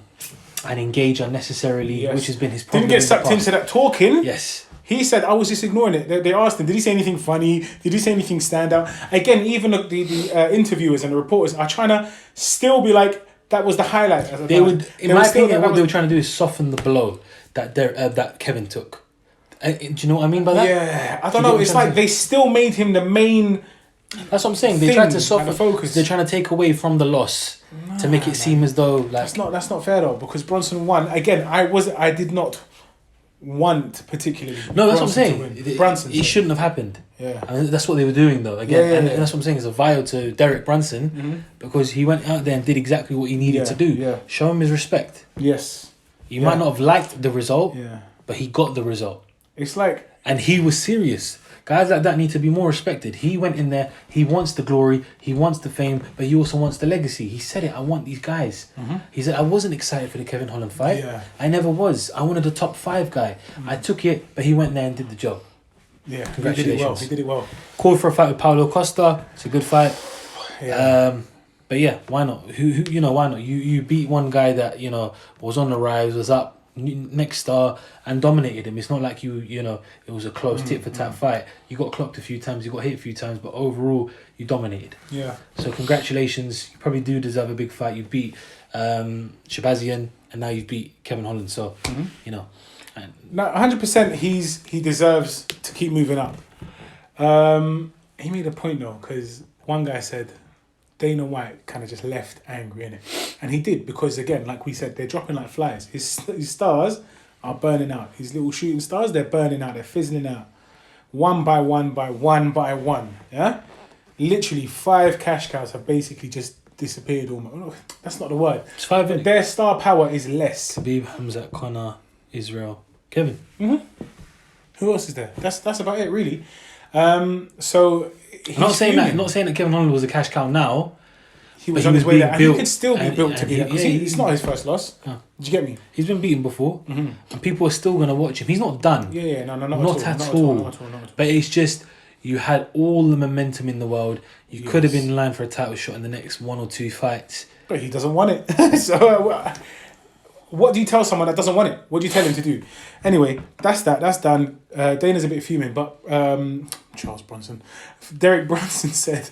engage unnecessarily, which has been his problem. Didn't get sucked into that talking. Yes. He said, I was just ignoring it. They asked him, did he say anything funny? Did he say anything stand out? Again, even the interviewers and the reporters are trying to still be like, that was the highlight. In my opinion, what they were trying to do is soften the blow that Kevin took. Do you know what I mean by that? Yeah, I don't know. It's like they still made him the main... That's what I'm saying. They tried to soften the focus. They're trying to take away from the loss to make it seem as though that's not fair though, because Brunson won. Again, I did not want particularly. No, that's what I'm saying. Brunson. It shouldn't have happened. Yeah. And that's what they were doing though. Again, and that's what I'm saying. It's a vial to Derek Brunson because he went out there and did exactly what he needed to do. Yeah. Show him his respect. Yes. You might not have liked the result. Yeah. But he got the result. It's like, and he was serious. Guys like that need to be more respected. He went in there. He wants the glory. He wants the fame. But he also wants the legacy. He said it. I want these guys. He said, I wasn't excited for the Kevin Holland fight. Yeah. I never was. I wanted a top 5 guy. I took it, but he went there and did the job. Yeah. Congratulations. He did it well. Called for a fight with Paulo Costa. It's a good fight. Yeah. But yeah, why not? Why not? You beat one guy that, was on the rise, was up next star and dominated him. It's not like it was a close tit for tat fight. You got clocked a few times, you got hit a few times, but overall you dominated. Yeah. So congratulations. You probably do deserve a big fight. You beat Shabazian and now you've beat Kevin Holland. So no, 100% he deserves to keep moving up. He made a point though, because one guy said, Dana White kind of just left angry, innit? And he did, because again, like we said, they're dropping like flies. His stars are burning out. His little shooting stars, they're burning out. They're fizzling out. One by one by one by one. Yeah? Literally 5 cash cows have basically just disappeared almost. That's not the word. It's 5, innit? Their star power is less. Khabib, Hamzat, Conor, Israel, Kevin. Mm-hmm. Who else is there? That's about it, really. So I'm not saying that Kevin Holland was a cash cow now. He was But on he his was way being there, and he built, could still be and- built to and be he- that, because yeah, it's not his first loss. Oh. Did you get me? He's been beaten before, and people are still going to watch him. He's not done. Yeah, no, not Not at at all. all. Not at all. But it's just, you had all the momentum in the world. You could have been in line for a title shot in the next 1 or 2 fights. But he doesn't want it. So what do you tell someone that doesn't want it? What do you tell him to do? Anyway, that's that. That's done. Dana's a bit fuming, but Charles Brunson, Derek Brunson said,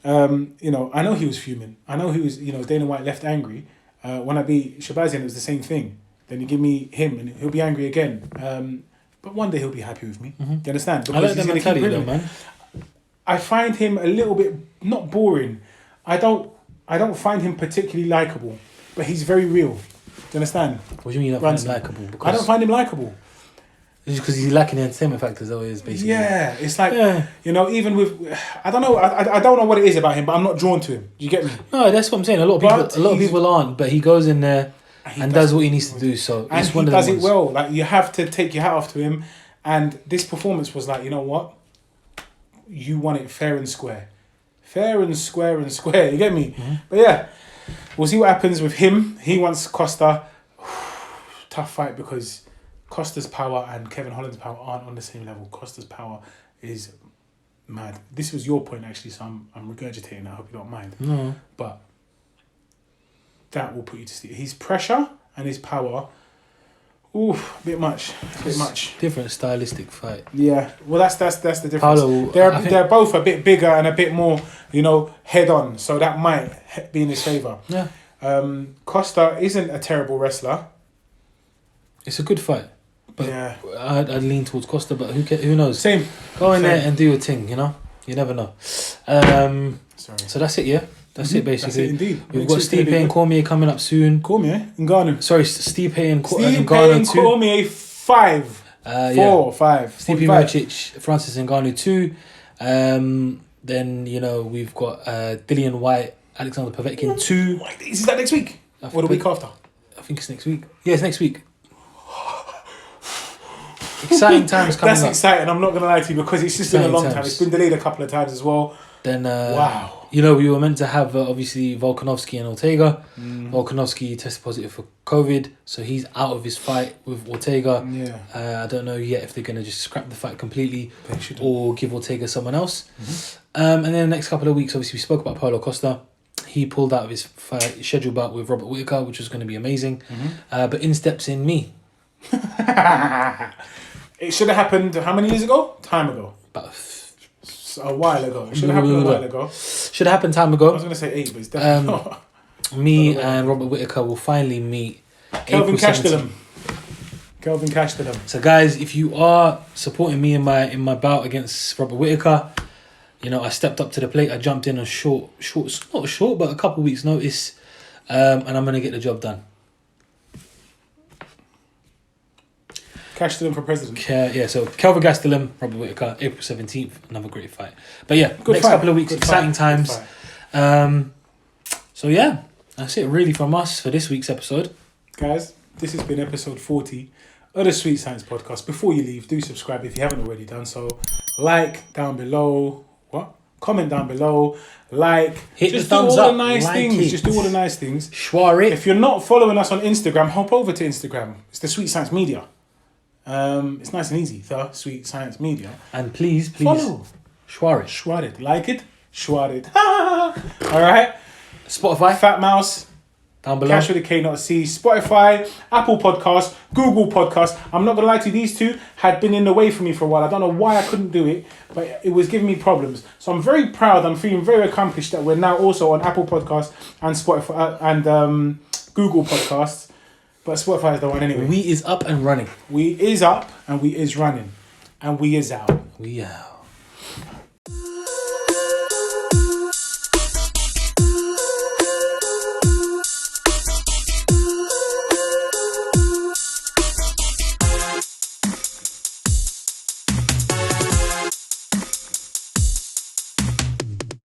I know he was fuming. I know he was, Dana White left angry. When I beat Shabazian, it was the same thing. Then you give me him and he'll be angry again. But one day he'll be happy with me. Do you understand? I like that mentality though, man. I find him a little bit, not boring. I don't find him particularly likable, but he's very real. Do you understand? What do you mean you don't find him likable? I don't find him likable. It's because he's lacking the entertainment factor, though, is basically. Yeah, it's like, even with, I don't know, I don't know what it is about him, but I'm not drawn to him. Do you get me? No, that's what I'm saying. A lot of people aren't, but he goes in there and does what he needs to do. So and it's one he of does the it ones. well. Like, you have to take your hat off to him. And this performance was like, you know what? You won it fair and square. Fair and square and square. You get me? Mm-hmm. But yeah, we'll see what happens with him. He wants Costa. Tough fight, because Costa's power and Kevin Holland's power aren't on the same level. Costa's power is mad. This was your point, actually, so I'm regurgitating. I hope you don't mind. No. But that will put you to sleep. His pressure and his power, a bit much. Different stylistic fight. Yeah, well, that's the difference. Paolo, they're both a bit bigger and a bit more, head on. So that might be in his favour. Yeah. Costa isn't a terrible wrestler. It's a good fight. But Yeah. I'd lean towards Costa, but who knows? Same. Go in Same. there and do your thing, You never know. Sorry. So that's it, yeah? That's it, basically. That's it, indeed. We've got Stipe and Cormier coming up soon. Cormier, Ngannou. Sorry, Stipe and Stipe Ngannou and 2. Cormier 5. 4, 5. Stipe 45. Miocic, Francis Ngannou 2. Then, we've got Dillian White, Alexander Povetkin 2. Is that next week? Or the week after? I think it's next week. Yeah, it's next week. Exciting times coming That's up. exciting, I'm not going to lie to you, because it's just been a Exciting long times. time. It's been delayed a couple of times as well. Then, Wow. we were meant to have, obviously, Volkanovski and Ortega. Volkanovski tested positive for COVID, so he's out of his fight with Ortega. Yeah. I don't know yet if they're going to just scrap the fight completely They should. or give Ortega someone else. And then the next couple of weeks, obviously, we spoke about Paulo Costa. He pulled out of his fight, scheduled bout with Robert Whittaker, which was going to be amazing. But in steps in me. It should have happened how many years ago? Time ago. About A while ago. It should have happened a while ago. should have happened time I ago. was going to say 8, but it's definitely not. Me and Robert Whittaker will finally meet. Kelvin April 17th. Castellum. So guys, if you are supporting me in my bout against Robert Whittaker, I stepped up to the plate. I jumped in on not short, but a couple of weeks' notice, and I'm gonna get the job done. Castellum for president. So Kelvin Gastelum, Robert Whittaker, April 17th, another great fight. But yeah, Good next fight. couple of weeks, Good exciting fight. times. Good fight. So yeah, that's it really from us for this week's episode. Guys, this has been episode 40 of the Sweet Science Podcast. Before you leave, do subscribe if you haven't already done so. Like down below. Comment down below. Hit just the thumbs do all up. the nice Like things. it. Just do all the nice things. Schwar it. If you're not following us on Instagram, hop over to Instagram. It's the Sweet Science Media. It's nice and easy. The Sweet Science Media. And please Follow. Schwar it. Schwar it. Like it. Schwar it. All right. Spotify Fat Mouse. down below. Cash with a K, not a C. Spotify, Apple Podcasts, Google Podcasts. I'm not going to lie to you, these two had been in the way for me for a while. I don't know why I couldn't do it, but it was giving me problems. So I'm very proud, I'm feeling very accomplished that we're now also on Apple Podcasts and Spotify and Google Podcasts. But Spotify is the one anyway. We is up and running. We is up and we is running. And we is out. We out.